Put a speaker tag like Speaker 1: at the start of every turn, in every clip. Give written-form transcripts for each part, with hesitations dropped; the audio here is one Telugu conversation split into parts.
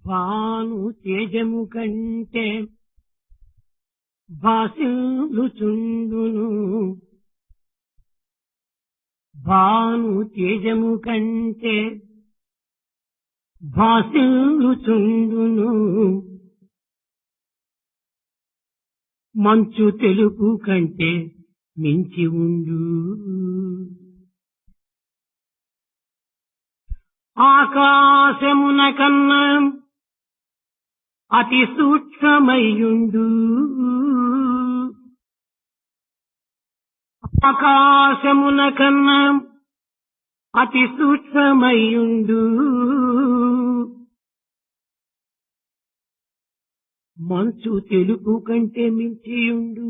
Speaker 1: భాను తేజము కంటే భాసిల్లుచుండును భాను తేజము కంటే భాసిల్లుచుండును మంచు తెలుపు కంటే మించి ఉండు ఆకాశమున కన్నా అతి సూక్ష్మమయ్యుండు ఆకాశమున కన్నా అతి సూక్ష్మమయ్యుండు మంచు తెలుపు కంటే మించియుండు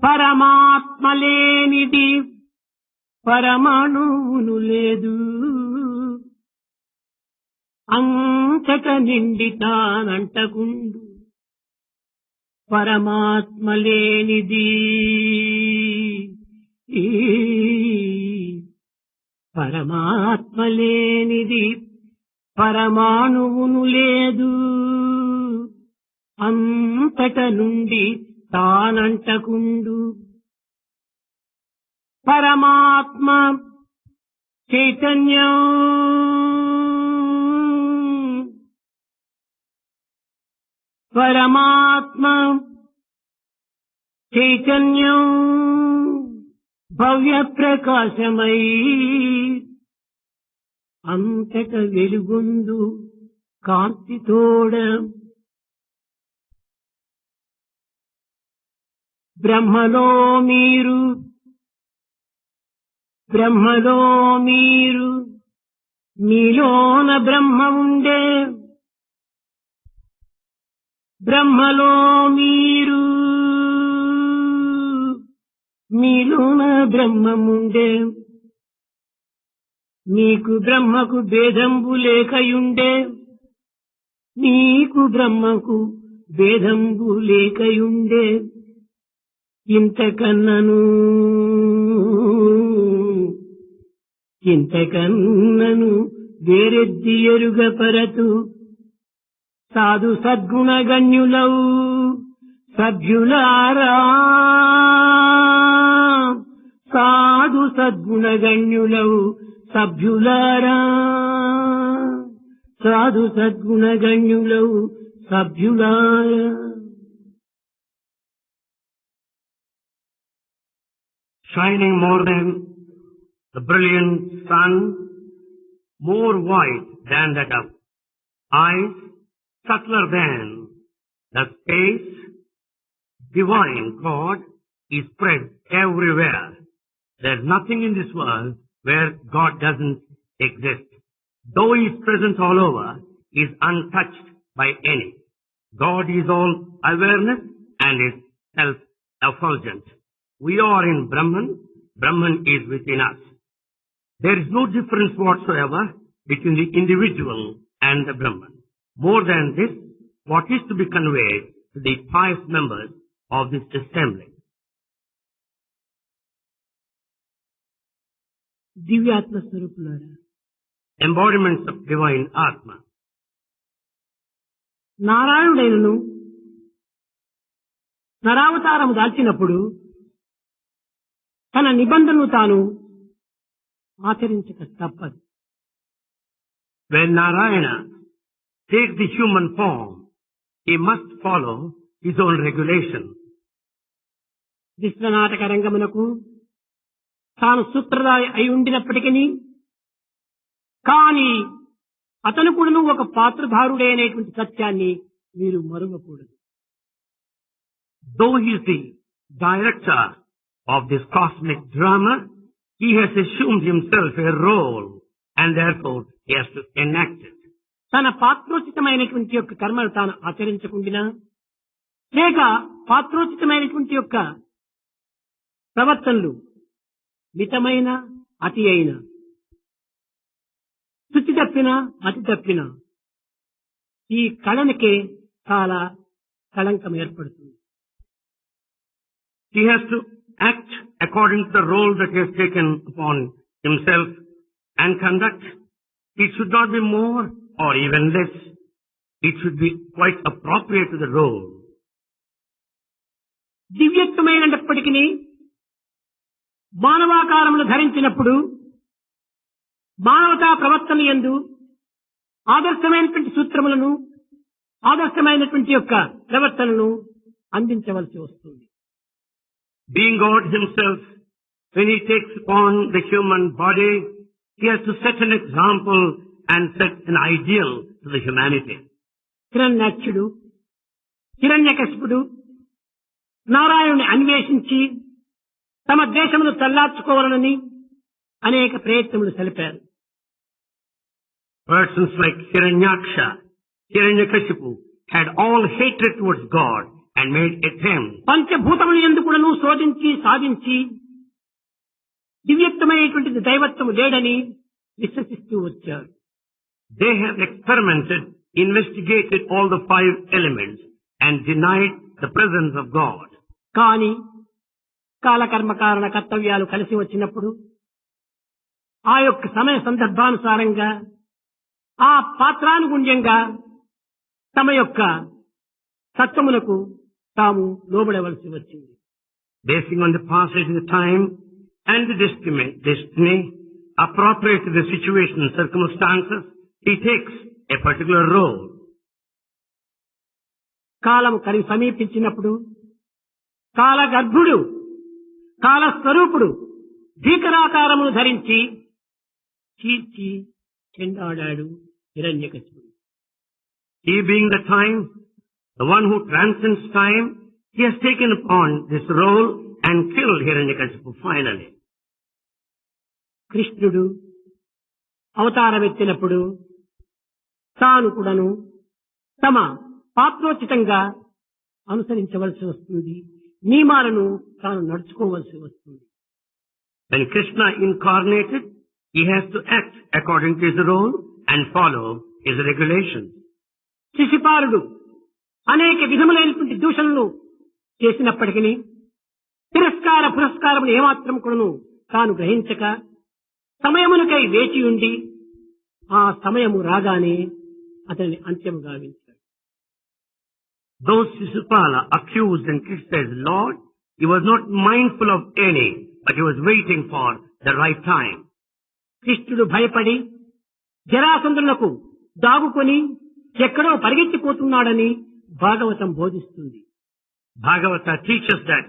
Speaker 1: పరమాత్మ లేనిది పరమాణువును లేదు అంతట నిండి తానంటకుండు పరమాత్మ లేనిది పరమాత్మ లేనిది పరమాణువును లేదు అంతట నుండి తానంటకుండు పరమాత్మ చైతన్యం పరమాత్మ చైతన్యం భవ్య ప్రకాశమై అంతట వెలుగొందు కాంతితోడ బ్రహ్మలో మీరు మీలోన బ్రహ్మ ఉండే బ్రహ్మలో మీలోన బ్రహ్మముండే మీకు బ్రహ్మకు భేదంబు లేకయుండే నీకు బ్రహ్మకు భేదంబు లేకయుండే ఇంతకన్నను వేరెద్ది ఎరుగ పరతు సాధు సద్గుణగణ్యులవు సభ్యులారా సాధు సద్గుణగణ్యులవు సభ్యులారా సాధు సద్గుణగణ్యులవు సభ్యులారా
Speaker 2: shining more than the brilliant sun, more white than the dove, eyes subtler than the space, divine God is spread everywhere. There's nothing in this world where God doesn't exist. Though He is present all over, He is untouched by any. God is all awareness and is self-effulgent. We are in Brahman, Brahman is within us. There is no difference whatsoever between the individual and the Brahman. More than this, what is to be conveyed to the pious members of this assembly?
Speaker 1: దివ్యాత్మ స్వరూపులారా
Speaker 2: Embodiments of divine Atma.
Speaker 1: నారాయణుడైనను నరావతారము దాల్చినప్పుడు తన నిబంధనను తాను ఆచరించక తప్పదు.
Speaker 2: When Narayana takes the human form, he must follow his own regulation.
Speaker 1: విశ్వనాటక రంగమునకు తాను సూత్రధారి అయి ఉండినప్పటికీ కానీ అతను కూడా ఒక పాత్రధారుడే అనేటువంటి సత్యాన్ని మీరు మరువకూడదు.
Speaker 2: Though he is the director of this cosmic drama, he has assumed himself a role and therefore he has to enact it.
Speaker 1: తన పాత్రోచితమైనటువంటి యొక్క కర్మను తాను ఆచరించకుండా లేక పాత్రోచితమైనటువంటి యొక్క ప్రవర్తనలు మితమైన అతి అయిన శుచి తప్పిన అతి తప్పిన ఈ కళనికే చాలా కళంకం ఏర్పడుతుంది.
Speaker 2: He has to act according to the role that he has taken upon himself and conduct It should not be more or even less. It should be quite appropriate to the role.
Speaker 1: దివ్యత్వమైనప్పటికీ మానవాకారములు ధరించినప్పుడు మానవతా ప్రవర్తన యందు ఆదర్శమైనటువంటి సూత్రములను ఆదర్శమైనటువంటి యొక్క ప్రవర్తనను అందించవలసి వస్తుంది.
Speaker 2: Being God himself, when he takes upon the human body, he has to set an example and set an ideal to the humanity.
Speaker 1: హిరణ్యాక్షుడు హిరణ్యకశిపుడు నారాయణుని అన్వేషించి తమ దేశమును చల్లార్చుకోవాలని అనేక ప్రయత్నములు సలిపారు.
Speaker 2: Persons like Hiranyaksha, Hiranyakashipu had all hatred towards God and made attempts.
Speaker 1: పంచభూతముల యందు కూడాను శోధించి సాధించి దివ్యత్వమైనటువంటి దైవత్వము లేడని విశ్వసిస్తూ వచ్చారు.
Speaker 2: They have experimented, investigated all the 5 elements and denied the presence of God.
Speaker 1: కానీ కాలకర్మకారణ కర్తవ్యాలు కలిసి వచ్చినప్పుడు ఆ యొక్క సమయ సందర్భానుసారంగా ఆ పాత్రానుగుణ్యంగా తమ యొక్క తత్వములకు తాము లోబడవలసి వచ్చింది.
Speaker 2: Basing on the passage of the time and the destiny appropriate to the situation and circumstances, he takes a particular role.
Speaker 1: కాలము సమీపించినప్పుడు కాలగర్భుడు కాలస్వరూపుడు భీకరాకారమును ధరించి చీల్చి చెండాడాడు హిరణ్యకశిపుడు.
Speaker 2: He being the time, the one who transcends time, he has taken upon this role and killed Hiranyakashipu finally.
Speaker 1: కృష్ణుడు అవతారమెత్తినప్పుడు తాను కూడాను తమ పాత్రోచితంగా అనుసరించవలసి వస్తుంది, నియమాలను తాను నడుచుకోవలసి వస్తుంది.
Speaker 2: When Krishna incarnated, he has to act according to his role and follow his regulations.
Speaker 1: శిశుపాలుడు అనేక విధములైనటువంటి దూషణలు చేసినప్పటికీ తిరస్కార పురస్కారములు ఏమాత్రం కూడాను తాను గ్రహించక సమయమునకై వేచి ఉండి ఆ సమయము రాగానే అతన్ని అంత్యము గావించాడు.
Speaker 2: Though Sisupala accused and criticized the Lord, he was not mindful of any, but he was waiting for the right time.
Speaker 1: కృష్ణుడు భయపడి జరాసంధులకు దాగుకొని ఎక్కడో పరిగెత్తిపోతున్నాడని భాగవతం బోధిస్తుంది.
Speaker 2: Bhagavata teaches that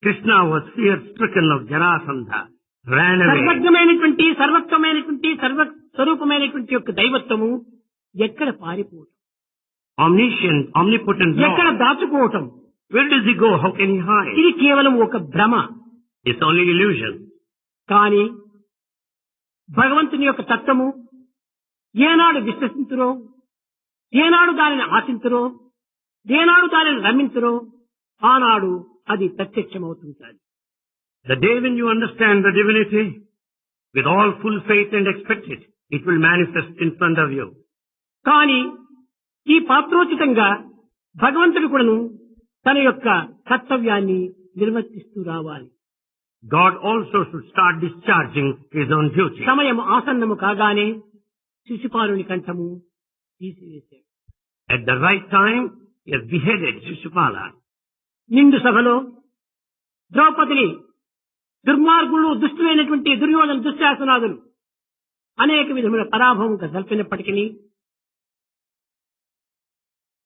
Speaker 2: Krishna was fear-stricken of Jarasandha, ran away.
Speaker 1: సర్వజ్ఞమైనటువంటి సర్వత్వమైనటువంటి సర్వస్వరూపమైనటువంటి యొక్క దైవత్వము ఎక్కడ పారిపోవటం,
Speaker 2: Omniscient, omnipotent
Speaker 1: ఎక్కడ
Speaker 2: Lord.
Speaker 1: దాచుకోవటం,
Speaker 2: Where does he go? How can he hide?
Speaker 1: ఇది కేవలం ఒక భ్రమ.
Speaker 2: It's only illusion.
Speaker 1: కానీ భగవంతుని యొక్క తత్వము ఏనాడు విశ్వసించురో, ఏనాడు దానిని ఆశించురో, ఏనాడు దానిని రమించురో ఆనాడు అది ప్రత్యక్షమవుతుంటాడు.
Speaker 2: The day when you understand the divinity, with all full faith and expect it, it will manifest in front of you.
Speaker 1: కానీ ఈ పాత్రోచితంగా భగవంతుడు కూడాను తన యొక్క కర్తవ్యాన్ని నిర్వర్తిస్తూ రావాలి.
Speaker 2: God also should start discharging his own duty.
Speaker 1: సమయం ఆసన్నము కాగానే శిశుపాలుని కంఠము తీసివేశాడు.
Speaker 2: At the right time, he has beheaded Shishupala.
Speaker 1: నిండు సభలో ద్రౌపదిని దుర్మార్గులు దుష్టులైనటువంటి దుర్యోధన దుశ్శాసనాదులు అనేక విధముల పరాభవం జరిపినప్పటికీ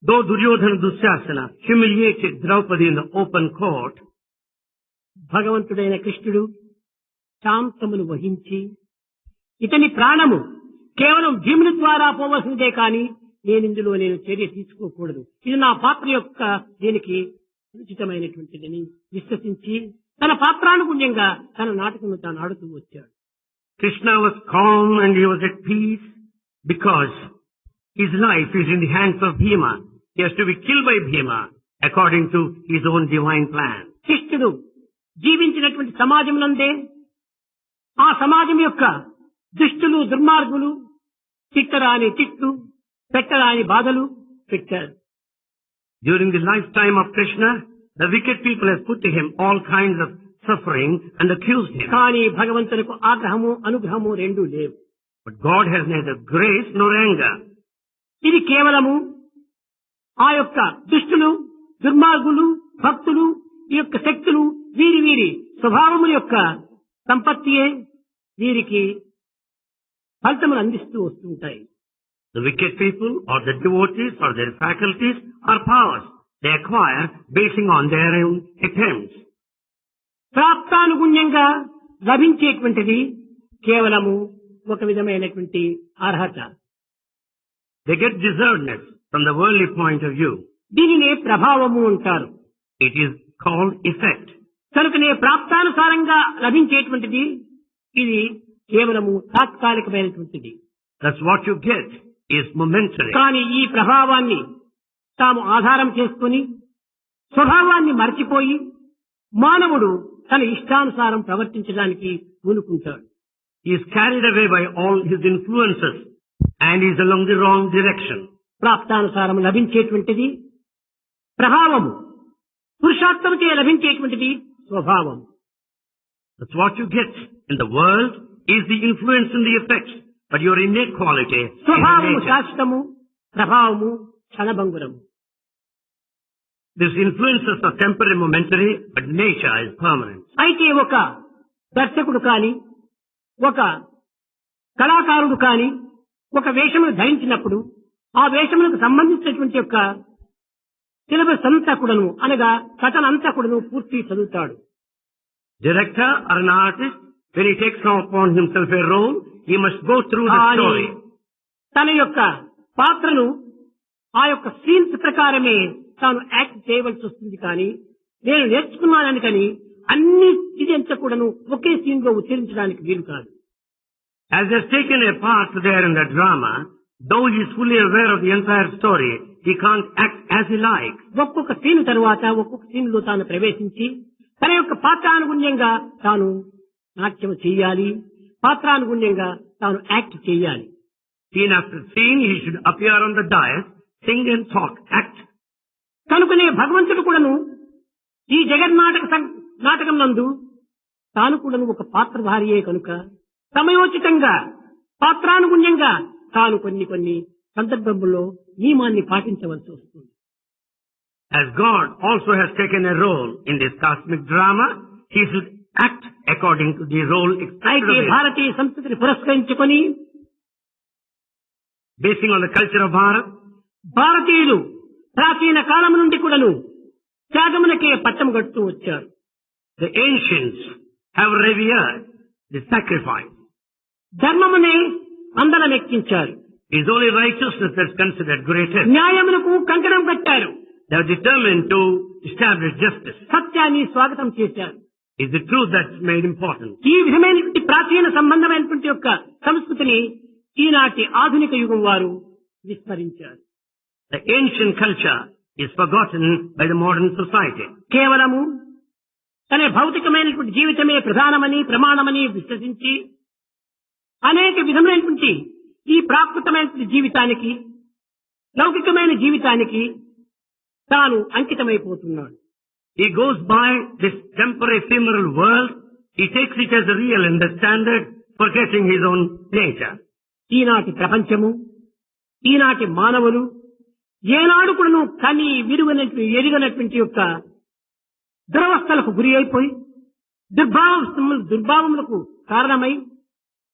Speaker 2: Though Duryodhana Dusyasana humiliated Draupadi in the open court,
Speaker 1: భగవంతుడైన కృష్ణుడు శాంతమును వహించి ఇతని ప్రాణము కేవలం భీముని ద్వారా పోవలసిందే కానీ నేను చర్య తీసుకోకూడదు, ఇది నా పాత్ర యొక్క దీనికి ఉచితమైనటువంటిదని విశ్వసించి తన పాత్రానుగుణ్యంగా తన నాటకం తాను ఆడుతూ వచ్చాడు.
Speaker 2: Krishna was calm and he was at peace because his life is in the hands of Bhima. He has to be killed by Bhima according to his own divine plan.
Speaker 1: కృష్ణుడు జీవించినటువంటి సమాజంలోందే ఆ సమాజం యొక్క దుష్టులు దుర్మార్గులు తిట్టరాని తిట్లు పెట్టరాని బాధలు పెట్టారు.
Speaker 2: During the lifetime of Krishna, the wicked people have put to him all kinds of suffering and accused him.
Speaker 1: కానీ భగవంతునికి ఆగ్రహము అనుగ్రహము రెండూ లేవు.
Speaker 2: But God has neither grace nor anger.
Speaker 1: ఇది కేవలము ఆ యొక్క దుష్టులు, దుర్మార్గులు, భక్తులు, ఈ యొక్క శక్తులు వీరి స్వభావముల యొక్క సంపత్తియే వీరికి ఫలితములు అందిస్తూ వస్తుంటాయి.
Speaker 2: The wicked people or the devotees or their faculties or powers they acquire basing on their own attempts.
Speaker 1: ప్రాప్తానుగుణ్యంగా లభించేటువంటిది కేవలము ఒక విధమైనటువంటి అర్హత.
Speaker 2: They get deservedness from the worldly point of view.
Speaker 1: దీనినే ప్రభావము అంటారు.
Speaker 2: It is called effect.
Speaker 1: కనుకనే ప్రాప్తానుసారంగా లభించేటువంటిది ఇది కేవలము తాత్కాలికమైనటువంటిది.
Speaker 2: That's what you get is momentary.
Speaker 1: కానీ ఈ ప్రభావాన్ని తాము ఆధారం చేసుకుని స్వభావాన్ని మర్చిపోయి మానవుడు తన ఇష్టానుసారం ప్రవర్తించడానికి పూనుకుంటాడు.
Speaker 2: He is carried away by all his influences and is along the wrong direction.
Speaker 1: ప్రాప్తానుసారం లభించేటువంటిది ప్రభావము, పురుషార్థముచే లభించేటువంటిది స్వభావం.
Speaker 2: That's what you get in the world is the influence and the effects, but your innate quality is
Speaker 1: స్వభావము
Speaker 2: nature.
Speaker 1: శాశ్వతము, ప్రభావము క్షణభంగురము.
Speaker 2: These influences are temporary, momentary, but nature is permanent.
Speaker 1: అయితే ఒక దర్శకుడు కాని, ఒక కళాకారుడు కాని ఒక వేషమును ధరించినప్పుడు ఆ వేషములకు సంబంధించినటువంటి యొక్క సిలబస్ అంతా కూడాను అనగా కథనంతా కూడాను పూర్తి చదువుతాడు.
Speaker 2: Director or an artist, when he takes upon himself a role, he must go through the
Speaker 1: కానీ
Speaker 2: story.
Speaker 1: తన యొక్క పాత్రను ఆ యొక్క సీన్స్ ప్రకారమే తాను యాక్ట్ చేయవలసి వస్తుంది. కానీ నేను నేర్చుకున్నానని కానీ అన్ని ఇదంతా కూడాను ఒకే సీన్ లో ఉచ్చరించడానికి వీలు కాదు.
Speaker 2: As he has taken a part there in the drama, though he is fully aware of the entire story, he can't act as he likes.
Speaker 1: ఒక్కొక్క సీన్ తరువాత ఒక్కొక్క సీన్ లో తాను ప్రవేశించి తన యొక్క పాత్రానుగుణ్యంగా తాను నాట్యం చేయాలి, పాత్రానుగుణ్యంగా తాను యాక్ట్ చేయాలి.
Speaker 2: Scene after scene, he should appear on the dais, sing and talk, act.
Speaker 1: కనుకనే భగవంతుడు కూడాను ఈ నాటకం నందు తాను కూడాను ఒక పాత్రధారియే కనుక సమయోచితంగా పాత్రానుగుణ్యంగా తాను కొన్ని సందర్భంలో నియమాన్ని పాటించవలసి వస్తుంది.
Speaker 2: As God also has taken a role in this cosmic drama, he should act according to the role expected
Speaker 1: అయితే
Speaker 2: of him.
Speaker 1: భారతీయ సంస్కృతిని పురస్కరించుకొని
Speaker 2: Basing on the culture of Bharat,
Speaker 1: భారతీయులు ప్రాచీన కాలం నుండి కూడాను త్యాగమునకే పట్టం కడుతూ వచ్చారు.
Speaker 2: the ancients have revered the sacrifice.
Speaker 1: ధర్మమునే అందలమెక్కించారు.
Speaker 2: It is only righteousness that's considered greatest.
Speaker 1: న్యాయమునకు కంకణం కట్టారు.
Speaker 2: They are determined to establish justice.
Speaker 1: సత్యాన్ని స్వాగతం చేశారు.
Speaker 2: It's the truth that's made important.
Speaker 1: ఈ విధమైనటువంటి ప్రాచీన సంబంధమైనటువంటి యొక్క సంస్కృతిని ఈనాటి ఆధునిక యుగం వారు విస్మరించారు.
Speaker 2: The ancient culture is forgotten by the modern society.
Speaker 1: కేవలము తన భౌతికమైనటువంటి జీవితమే ప్రధానమని ప్రమాణమని విశ్వసించి అనేక విధమైనటువంటి ఈ ప్రాకృతమైనటువంటి జీవితానికి, లౌకికమైన జీవితానికి తాను అంకితమైపోతున్నాడు.
Speaker 2: He goes by this temporary ephemeral world. He takes it as a real and the standard, forgetting his own nature.
Speaker 1: ఈనాటి ప్రపంచము, ఈనాటి మానవులు ఏనాడు కూడాను కని ఎరుగనటువంటి యొక్క దురవస్థలకు గురి అయిపోయి దుర్భావములకు కారణమై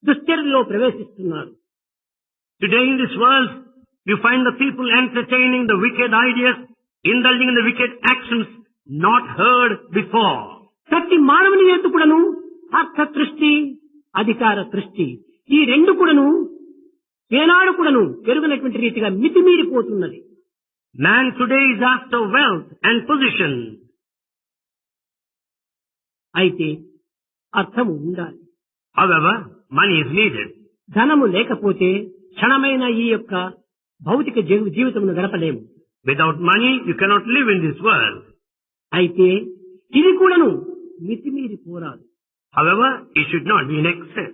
Speaker 1: దుశ్చర్యలో ప్రవేశిస్తున్నారు.
Speaker 2: Today in this world, you find the people entertaining the wicked ideas, indulging in the wicked actions not heard before.
Speaker 1: ప్రతి మానవుని యొక్క కూడాను అర్థ దృష్టి, అధికార దృష్టి, ఈ రెండు కూడాను ఏనాడు కూడాను ఎరుగనటువంటి రీతిగా మితిమీరిపోతున్నది.
Speaker 2: Man today is after wealth and position.
Speaker 1: అయితే అర్థము ఉండాలి.
Speaker 2: However, money is needed.
Speaker 1: ధనము లేకపోతే క్షణమైన ఈ యొక్క భౌతిక జీవితమును గడపలేము.
Speaker 2: Without money, you cannot live in this world.
Speaker 1: అయితే ఇది కూడాను మితిమీరి పోరాదు.
Speaker 2: However, it should not be in excess.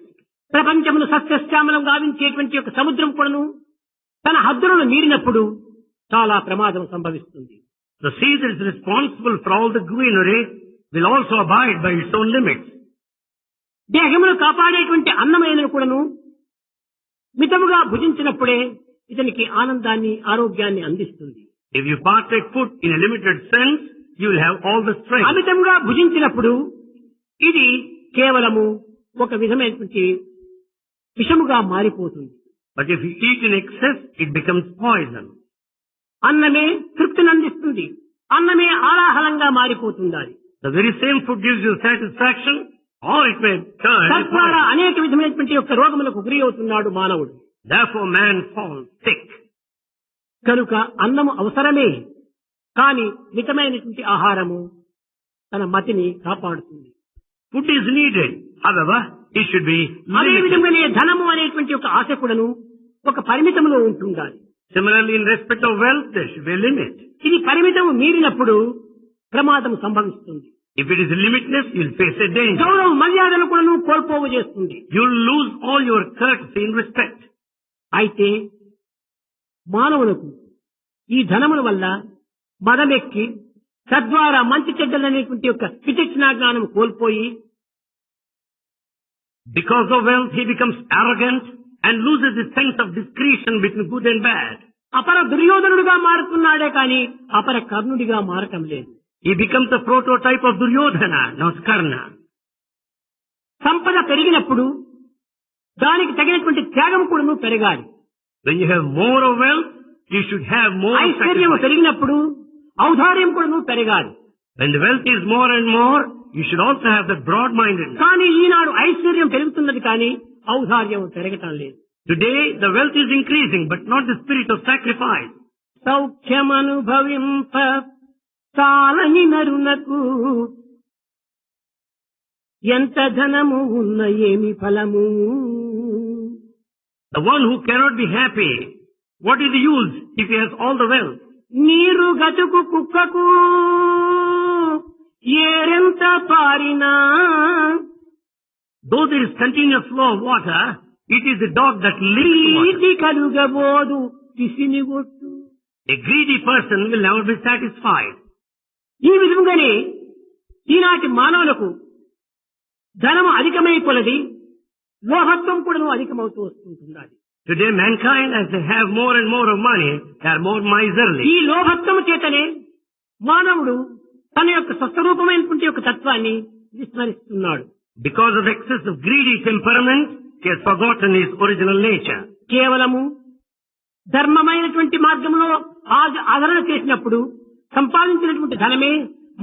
Speaker 1: ప్రపంచమును సస్యశ్యామలం గావించేటువంటి యొక్క సముద్రం కూడాను తన హద్దులను మీరినప్పుడు చాలా ప్రమాదం సంభవిస్తుంది.
Speaker 2: The sea that is responsible for all the greenery will also abide by its own limits.
Speaker 1: దేహమును కాపాడేటువంటి అన్నమైనను కూడాను మితముగా భుజించినప్పుడే ఇతనికి ఆనందాన్ని ఆరోగ్యాన్ని అందిస్తుంది.
Speaker 2: If you partake food in a limited sense, you will have all the strength.
Speaker 1: అమితంగా భుజించినప్పుడు ఇది కేవలము ఒక విధమైనటువంటి విషముగా మారిపోతుంది.
Speaker 2: But if you eat in excess, it becomes poison.
Speaker 1: అన్నమే తృప్తిని అందిస్తుంది, అన్నమే ఆలాహలంగా మారిపోతుంది.
Speaker 2: The very same food gives you satisfaction, or it may turn
Speaker 1: తద్వారా
Speaker 2: poison.
Speaker 1: అనేక విధమైనటువంటి యొక్క రోగములకు గురి అవుతున్నాడు మానవుడు.
Speaker 2: Therefore man falls sick.
Speaker 1: కనుక అన్నము అవసరమే, కానీ మితమైనటువంటి ఆహారము తన మతిని కాపాడుతుంది.
Speaker 2: Food is needed. However, it should be
Speaker 1: అదే
Speaker 2: limited.
Speaker 1: విధంగానే ధనము అనేటువంటి ఒక ఆశ కూడాను ఒక పరిమితంలో ఉంటుండాలి.
Speaker 2: Similarly, in respect of wealth, there should be a limit.
Speaker 1: ఇది పరిమితం మీరినప్పుడు ప్రమాదం సంభవిస్తుంది.
Speaker 2: If it is limitless, you'll face a danger.
Speaker 1: గౌరవ మర్యాదలు కూడాను కోల్పోవ చేస్తుంది.
Speaker 2: You'll lose all your courtesy and respect.
Speaker 1: అయితే మానవులకు ఈ ధనముల వల్ల మదమెక్కి తద్వారా మంచి చెడ్డలనేటువంటి యొక్క విచక్షణ జ్ఞానం కోల్పోయి
Speaker 2: Because of wealth, he becomes arrogant and loses the sense of discretion between good and bad.
Speaker 1: అపర దుర్యోధనుడిగా మారుతున్నాడే కానీ అపర కర్ణుడిగా మారటం లేదు.
Speaker 2: He becomes a prototype of Duryodhana, not Karna.
Speaker 1: సంపద పెరిగినప్పుడు దానికి తగినటువంటి త్యాగం కూడాను పెరగాలి.
Speaker 2: When you have more of wealth, you should have more
Speaker 1: ఐశ్వర్యం
Speaker 2: sacrifice.
Speaker 1: పెరిగినప్పుడు ఔదార్యం కూడాను పెరగాలి.
Speaker 2: When the wealth is more and more, you should also have that broad-mindedness.
Speaker 1: కానీ ఈనాడు ఐశ్వర్యం పెరుగుతున్నది కానీ ఔదార్యం పెరగటం లేదు.
Speaker 2: Today, the wealth is increasing, but not the spirit of sacrifice.
Speaker 1: సౌఖ్యమనుభవింప చాలని నరునకు ఎంత ధనము ఉన్న ఏమి ఫలము.
Speaker 2: The one who cannot be happy, what is the use if he has all the wealth?
Speaker 1: నీరు గతుకు కుక్కకు ఏరెంత పారినా.
Speaker 2: Though there is continuous flow of water, it is the dog that licks water.
Speaker 1: Preethi కలుగబోదు పిసినిగొట్టు.
Speaker 2: A greedy person will never be satisfied.
Speaker 1: ఈ విధంగానే ఈనాటి మానవులకు ధనము అధికమైపోయినది, లోహత్వం కూడా అధికమవుతూ వస్తుంటున్నది.
Speaker 2: Today mankind, as they have more and more of money, they are more miserly.
Speaker 1: ఈ లోహత్వము చేతనే మానవుడు తన యొక్క స్వస్వరూపమైనటువంటి యొక్క తత్వాన్ని విస్మరిస్తున్నాడు.
Speaker 2: Because of excess of greedy temperament, he has forgotten his original nature.
Speaker 1: కేవలము ధర్మమైనటువంటి మార్గంలో ఆదరణ చేసినప్పుడు సంపాదించినటువంటి ధనమే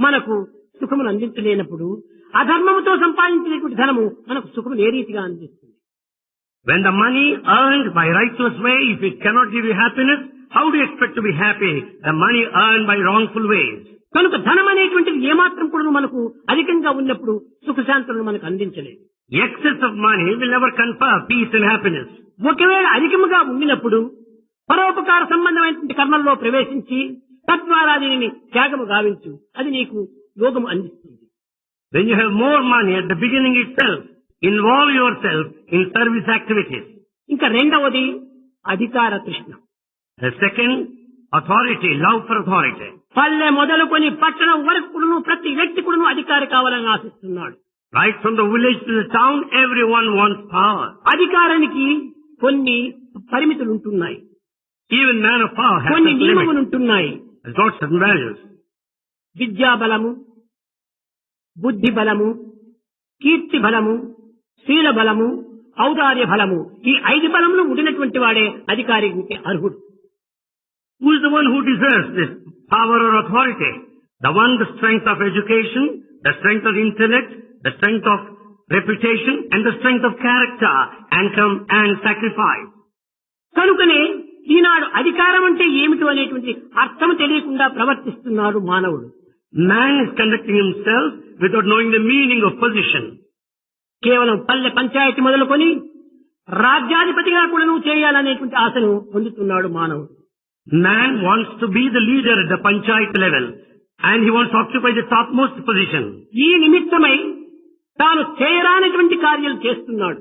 Speaker 1: మనకు సుఖమును అందించలేనప్పుడు అధర్మముతో సంపాదించినటువంటి ధనము మనకు సుఖము ఏ రీతిగా అందిస్తుంది.
Speaker 2: When the money earned by righteous way, if it cannot give you happiness, how do you expect to be happy? The money earned by wrongful ways.
Speaker 1: కనుక ధనం అనేటువంటిది ఏమాత్రం కూడా మనకు అధికంగా ఉన్నప్పుడు సుఖశాంతులను మనకు అందించలేదు.
Speaker 2: Excess of money will never confer peace and happiness.
Speaker 1: ఒకవేళ అధికముగా ఉండినప్పుడు పరోపకార సంబంధమైనటువంటి కర్మల్లో ప్రవేశించి తద్వారా దీనిని త్యాగము గావించు, అది నీకు యోగము అందిస్తుంది.
Speaker 2: When you have more money at the beginning itself, involve yourself in service activities.
Speaker 1: ఇంకా రెండవది అధికార తృష్ణ.
Speaker 2: The second, authority, love for authority.
Speaker 1: పల్లె మొదలుకొని పట్టణం వరకు ప్రతి వ్యక్తి కూడా అధికారి కావాలని ఆశిస్తున్నాడు.
Speaker 2: Right from the village to the town, everyone wants power.
Speaker 1: అధికారానికి కొన్ని పరిమితులు ఉంటున్నాయి,
Speaker 2: Even man of power has
Speaker 1: కొన్ని
Speaker 2: certain
Speaker 1: నియమములు
Speaker 2: limits.
Speaker 1: ఉంటున్నాయి.
Speaker 2: Has got certain values.
Speaker 1: విద్యా బలము, బుద్ధి బలము, కీర్తి బలము, శీల బలము, ఔదార్య బలము, ఈ 5 బలములు ఉండినటువంటి వాడే అధికారికి అర్హుడు.
Speaker 2: Who is the one who deserves this power or authority? The one, the strength of education, the strength of intellect, the strength of reputation, and the strength of character, and sacrifice.
Speaker 1: కనుకనే ఈనాడు అధికారం అంటే ఏమిటో అనేటువంటి అర్థం తెలియకుండా ప్రవర్తిస్తున్నాడు మానవుడు.
Speaker 2: Man is conducting himself without knowing the meaning of position.
Speaker 1: కేవలం పల్లె పంచాయతీ మొదలుకొని రాజ్యాధిపతిగా కూడా నువ్వు చేయాలనేటువంటి ఆశను పొందుతున్నాడు మానవుడు.
Speaker 2: Man wants to be the leader at the panchayat level, and he wants to occupy the topmost position.
Speaker 1: ఈ నిమిత్తమై తాను చేయరానటువంటి కార్యాలు చేస్తున్నాడు.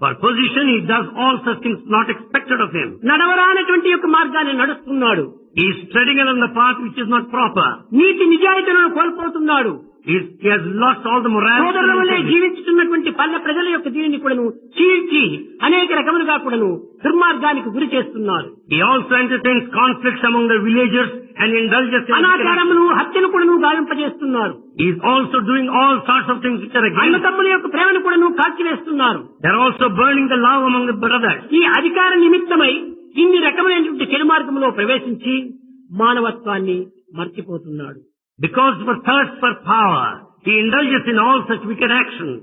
Speaker 2: For position, he does all such things not expected of him.
Speaker 1: నడవరానటువంటి యొక్క మార్గాన్ని నడుస్తున్నాడు.
Speaker 2: He is treading along the path which is not proper.
Speaker 1: NITI నిజాయితీలను కోల్పోతున్నాడు.
Speaker 2: He has lost all the morality.
Speaker 1: సోదరుల వల్లే జీవించుతున్నటువంటి పల్లె ప్రజల యొక్క దీనిని కూడాను చీల్చి అనేక రకములుగా కూడాను దుర్మార్గానికి గురి చేస్తున్నారు.
Speaker 2: He also entertains conflicts among the villagers and indulges in
Speaker 1: అనాచారములు హత్యలు కూడాను గావింపజేస్తున్నారు.
Speaker 2: He is also doing all sorts of things which are against.
Speaker 1: అన్నదమ్ముల యొక్క ప్రేమను కూడాను కాల్చివేస్తున్నారు.
Speaker 2: They are also burning the love among the brothers.
Speaker 1: ఈ అధికార నిమిత్తమై ఇన్ని రకమైనటువంటి చెడు మార్గంలో ప్రవేశించి మానవత్వాన్ని మర్చిపోతున్నాడు.
Speaker 2: Because of a thirst for power, he indulges in all such wicked actions.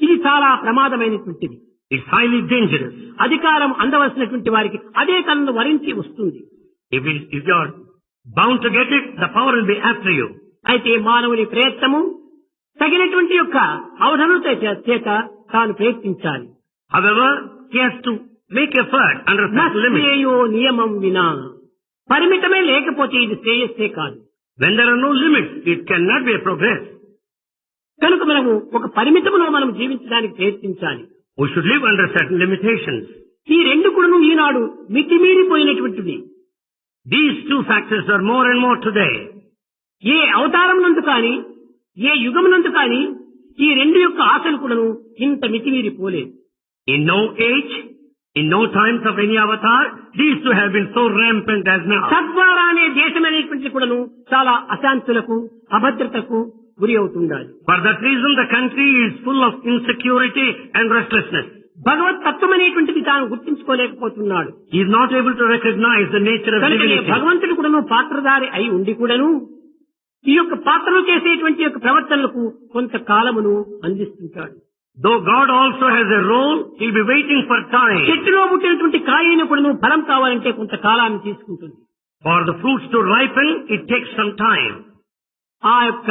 Speaker 1: ఇది చాలా ప్రమాదమైనటువంటిది.
Speaker 2: It's highly dangerous.
Speaker 1: అధికారం అందవలసినటువంటి వారికి అదే తనను వరించి వస్తుంది.
Speaker 2: If you are bound to get it, the power will be after you.
Speaker 1: అయితే మానవుని ప్రయత్నము తగినటువంటి యొక్క అవధానత చేత తాను ప్రయత్నించాలి.
Speaker 2: However, he has to make effort under certain limits.
Speaker 1: నశ్యేయో నియమం వినా, పరిమితమే లేకపోతే ఇది శ్రేయస్సే కాదు.
Speaker 2: When there are no limits, it cannot be a progress.
Speaker 1: కనుక మనము ఒక పరిమితములో మనం జీవించడానికి ప్రయత్నించాలి.
Speaker 2: We should live under certain limitations.
Speaker 1: ఈ రెండు కూడాను ఈనాడు మితిమీరిపోయినటువంటిది.
Speaker 2: These two factors are more and more today.
Speaker 1: ఏ అవతారం నందు కానీ ఏ యుగమునందు కానీ ఈ రెండు యొక్క ఆశలు కూడాను ఇంత మితిమీరిపోలేదు.
Speaker 2: In no age, in no times of any avatar, these two have been so rampant as now.
Speaker 1: సద్వారా అనే దేశం అనేటువంటిది కూడాను చాలా అశాంతులకు అభద్రతకు గురి అవుతుండాలి.
Speaker 2: For that reason, the country is full of insecurity and restlessness.
Speaker 1: భగవత్ తత్వం అనేటువంటిది తాను గుర్తించుకోలేకపోతున్నాడు.
Speaker 2: He is not able to recognize the nature of
Speaker 1: కనుక
Speaker 2: divinity.
Speaker 1: భగవంతుడు కూడాను పాత్రధారి అయి ఉండి కూడాను ఈ యొక్క పాత్రలు చేసేటువంటి యొక్క ప్రవర్తనలకు కొంత కాలమును అందిస్తుంటాడు.
Speaker 2: Though God also has a role, he will be waiting for time.
Speaker 1: చెట్టులో పుట్టినటువంటి కాయను కూడాను ఫలం కావాలంటే కొంత కాలాన్ని తీసుకుంటుంది.
Speaker 2: For the fruits to ripen, it takes some time.
Speaker 1: ఆ యొక్క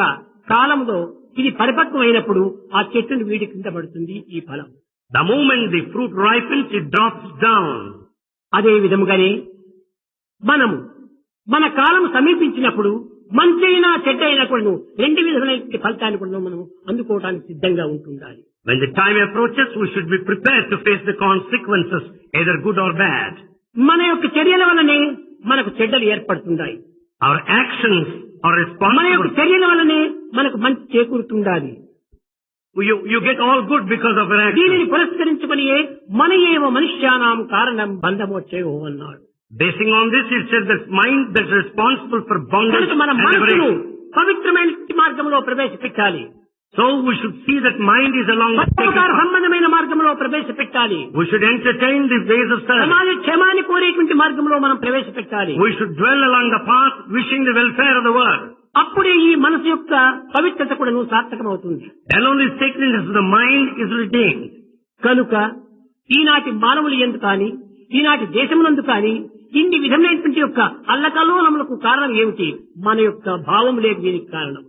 Speaker 1: కాలంలో ఇది పరిపక్వమైనప్పుడు ఆ చెట్టును వీడి కింద పడుతుంది ఈ ఫలం.
Speaker 2: The moment the fruit ripens, it drops down.
Speaker 1: అదే విధముగానే మనము మన కాలం సమీపించినప్పుడు మంచైనా చెడ్డైనా కూడా రెండు విధమైన ఫలితాన్ని కూడా మనం అందుకోవడానికి సిద్ధంగా ఉంటుండాలి.
Speaker 2: When the time approaches, we should be prepared to face the consequences, either good or bad.
Speaker 1: మన యొక్క చర్యల వల్లనే మనకు చెడ్డలు ఏర్పడుతుంటాయి.
Speaker 2: Our actions are
Speaker 1: మన యొక్క
Speaker 2: responsible.
Speaker 1: చర్యల వల్లనే మనకు మంచి చేకూరుతుండాలి.
Speaker 2: You get all good because of our
Speaker 1: దీనిని
Speaker 2: actions.
Speaker 1: పురస్కరించుకుని మన ఏవ మనుష్యానాం కారణం బంధమోచ్చేయో అన్నాడు.
Speaker 2: Basing on this, it says that mind that is responsible for bondage
Speaker 1: కనుక మన
Speaker 2: and
Speaker 1: మనసును
Speaker 2: liberation.
Speaker 1: పవిత్రమైన మార్గంలో ప్రవేశపెట్టాలి.
Speaker 2: So we should see that mind is along the sacred
Speaker 1: పరోపకార
Speaker 2: path.
Speaker 1: సంబంధమైన మార్గంలో ప్రవేశపెట్టాలి.
Speaker 2: We should entertain the ways of service.
Speaker 1: సమాజ క్షేమాన్ని కోరేటువంటి మార్గంలో మనం ప్రవేశపెట్టాలి.
Speaker 2: We should dwell along the path wishing the welfare of the world.
Speaker 1: అప్పుడే ఈ మనసు యొక్క పవిత్రత కూడా సార్థకమవుతుంది.
Speaker 2: Then only sacredness of the mind is redeemed.
Speaker 1: కనుక ఈనాటి మానవులు ఎందుకు కానీ ఈనాటి దేశమునందు కానీ ఇన్ని విధమైనటువంటి యొక్క అల్లకల్లోలములకు కారణం ఏమిటి? మన యొక్క భావం లేదు దీనికి కారణం.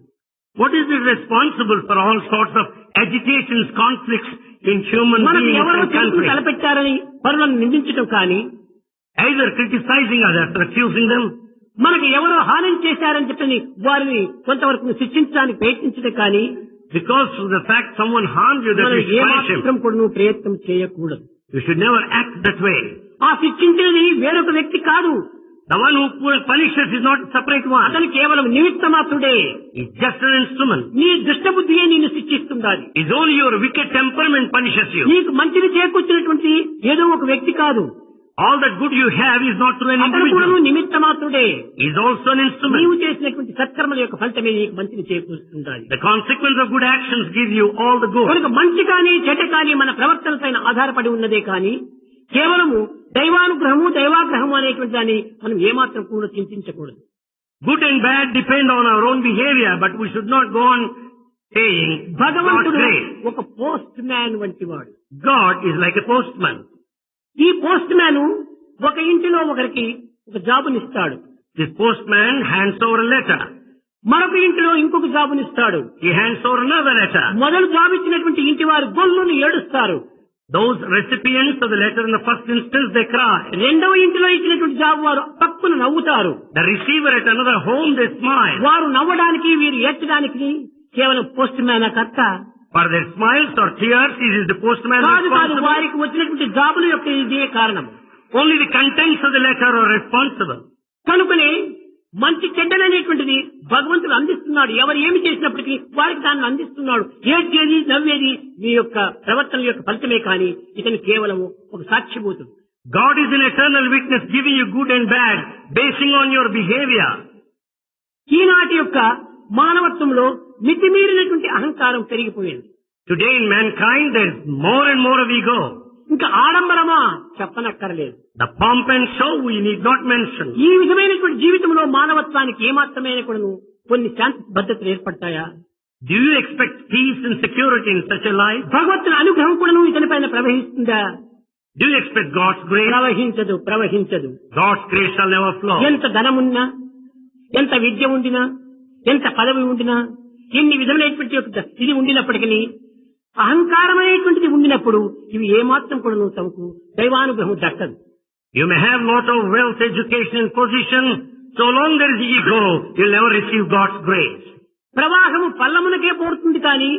Speaker 2: What is it responsible for all sorts of agitations, conflicts in human
Speaker 1: మనకు
Speaker 2: beings
Speaker 1: ఎవరో
Speaker 2: and
Speaker 1: తెలుగు
Speaker 2: countries?
Speaker 1: తలపెట్టారని పరులను నిందించడం కానీ,
Speaker 2: Either criticizing others or accusing them,
Speaker 1: మనకు ఎవరో హాని చేశారని చెప్పని వారిని కొంతవరకు శిక్షించడానికి ప్రయత్నించడం కానీ,
Speaker 2: because of the fact someone harmed you, that
Speaker 1: మనం
Speaker 2: you punish
Speaker 1: ఏమాత్రం
Speaker 2: him.
Speaker 1: కూడా ప్రయత్నం చేయకూడదు.
Speaker 2: You should never act that way.
Speaker 1: ఆ శిక్షించేది వేరొక వ్యక్తి కాదు,
Speaker 2: The one who punishes is not a separate one.
Speaker 1: అతను కేవలం నిమిత్త మాత్రుడే.
Speaker 2: He's just an instrument.
Speaker 1: నీ దుష్టబుద్ధియే నిన్ను శిక్షిస్తుండాలి.
Speaker 2: It's only your wicked temperament punishes you.
Speaker 1: నీకు మంచిని చేకూర్చినటువంటి ఏదో ఒక వ్యక్తి కాదు,
Speaker 2: All that good you have is not through an
Speaker 1: అతను కూడా
Speaker 2: individual.
Speaker 1: నిమిత్త మాత్రుడే.
Speaker 2: He's also an instrument.
Speaker 1: నీవు చేసినటువంటి సత్కర్మల యొక్క ఫలితమే నీకు మంచిని చేకూరుస్తుండాలి.
Speaker 2: The consequence of good actions gives you all the good.
Speaker 1: కనుక మంచి కానీ చెడ్డ కానీ మన ప్రవర్తన పైన ఆధారపడి ఉన్నదే కానీ కేవలము దైవానుగ్రహము దైవాగ్రహము అనేటువంటి దాన్ని మనం ఏమాత్రం కూడా చింతించకూడదు.
Speaker 2: Good and bad depend on our own behavior, but we should not go on saying God's
Speaker 1: భగవంతుడు
Speaker 2: grace.
Speaker 1: ఒక పోస్ట్ మ్యాన్ వంటి వాడు.
Speaker 2: God is like a postman.
Speaker 1: ఈ పోస్ట్ మ్యాన్ ఒక ఇంటిలో ఒకరికి ఒక జాబునిస్తాడు,
Speaker 2: This postman hands over a letter.
Speaker 1: మరొక ఇంటిలో ఇంకొక జాబునిస్తాడు.
Speaker 2: He hands over another letter.
Speaker 1: మొదలు జాబు ఇచ్చినటువంటి ఇంటి వారు గొల్లును ఏడుస్తారు.
Speaker 2: Those recipients of the letter in the first instance, they cry.
Speaker 1: రెండవ ఇంటిలో ఇచ్చినటువంటి జాబు వారు పక్కున నవ్వుతారు.
Speaker 2: The receiver at another home, they smile.
Speaker 1: వారు నవ్వడానికి వీరు ఏడ్చడానికి కేవలం పోస్ట్ మ్యాన్ కర్త
Speaker 2: For their smiles or tears, it is the postman
Speaker 1: కాదు.
Speaker 2: responsible.
Speaker 1: వారికి వచ్చినటువంటి జాబుల యొక్క ఇదే కారణం.
Speaker 2: Only the contents of the letter are responsible.
Speaker 1: కనుకనే మంచి చెడ్డలనేటువంటిది భగవంతుడు అందిస్తున్నాడు. ఎవరు ఏమి చేసినప్పటికీ వారికి దాన్ని అందిస్తున్నాడు. ఏడ్చేది నవ్వేది మీ యొక్క ప్రవర్తన యొక్క ఫలితమే కానీ ఇతను కేవలం ఒక సాక్షిభూతుడు.
Speaker 2: God is an eternal witness giving you good and bad, basing on your behavior.
Speaker 1: ఈనాటి యొక్క మానవత్వంలో మితిమీరినటువంటి అహంకారం పెరిగిపోయింది.
Speaker 2: Today in mankind there is more and more of ego.
Speaker 1: ఇంకా ఆడంబరమా చెప్పనక్కర్లేదు.
Speaker 2: The pomp and show we need not mention.
Speaker 1: ఈ విధమైనటువంటి జీవితంలో మానవత్వానికి ఏమాత్రమైన కూడా కొన్ని శాంతి భద్రతలు ఏర్పడతాయా?
Speaker 2: Do you expect peace and security in such a life?
Speaker 1: భగవంతుని అనుగ్రహం కూడా ఇతని పైన ప్రవహిస్తుందా?
Speaker 2: Do you expect God's grace?
Speaker 1: ప్రవహించదు.
Speaker 2: God's grace shall never flow.
Speaker 1: ఎంత ధనమున్నా, ఎంత విద్య ఉండినా, ఎంత పదవి ఉండినా, ఎన్ని విధములైనటువంటి ఇది ఉండినప్పటికీ అహంకారం అనేటువంటిది ఉండినప్పుడు ఇవి ఏమాత్రం కూడా తమకు దైవానుగ్రహం దక్కదు.
Speaker 2: You may have lot of wealth, education and position. So long there is ego, you'll never receive God's grace.
Speaker 1: ప్రవాహము పల్లమునకే పోతుంది కానీ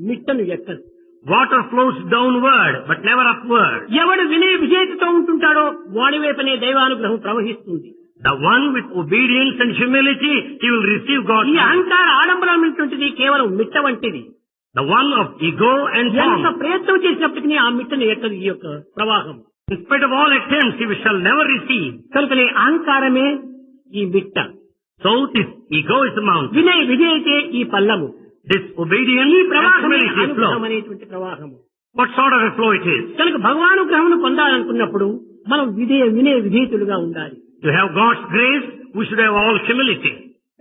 Speaker 1: మిట్టను ఎక్కదు.
Speaker 2: Water flows downward, but never upward.
Speaker 1: ఎవడు వినయ విజేతతో ఉంటుంటాడో వాడి వైపునే దైవానుగ్రహం ప్రవహిస్తుంది.
Speaker 2: The one with obedience and humility, he will receive God's
Speaker 1: ఈ
Speaker 2: grace.
Speaker 1: అహంకార ఆడంబరమైనటువంటిది కేవలం మిట్ట వంటిది.
Speaker 2: The one of ego and
Speaker 1: ఎంత
Speaker 2: pomp.
Speaker 1: ప్రయత్నం చేసినప్పటికీ ఆ మిట్టను ఎక్కదు ఈ యొక్క ప్రవాహం.
Speaker 2: In spite of all attempts, he shall never receive.
Speaker 1: కనుకనే అహంకారమే ఈ మిట్ట,
Speaker 2: So this ego is the mountain.
Speaker 1: వినయ విజేతే ఈ పల్లము.
Speaker 2: This obedience
Speaker 1: ఈ
Speaker 2: and
Speaker 1: ప్రవాహమే
Speaker 2: humility flow.
Speaker 1: అనుగ్రహం అనేటువంటి ప్రవాహము.
Speaker 2: What sort of a flow it is?
Speaker 1: కనుక భగవానుగ్రహమును పొందాలనుకున్నప్పుడు మనం వినయ విధేయులుగా ఉండాలి.
Speaker 2: To have God's grace, we should have all humility.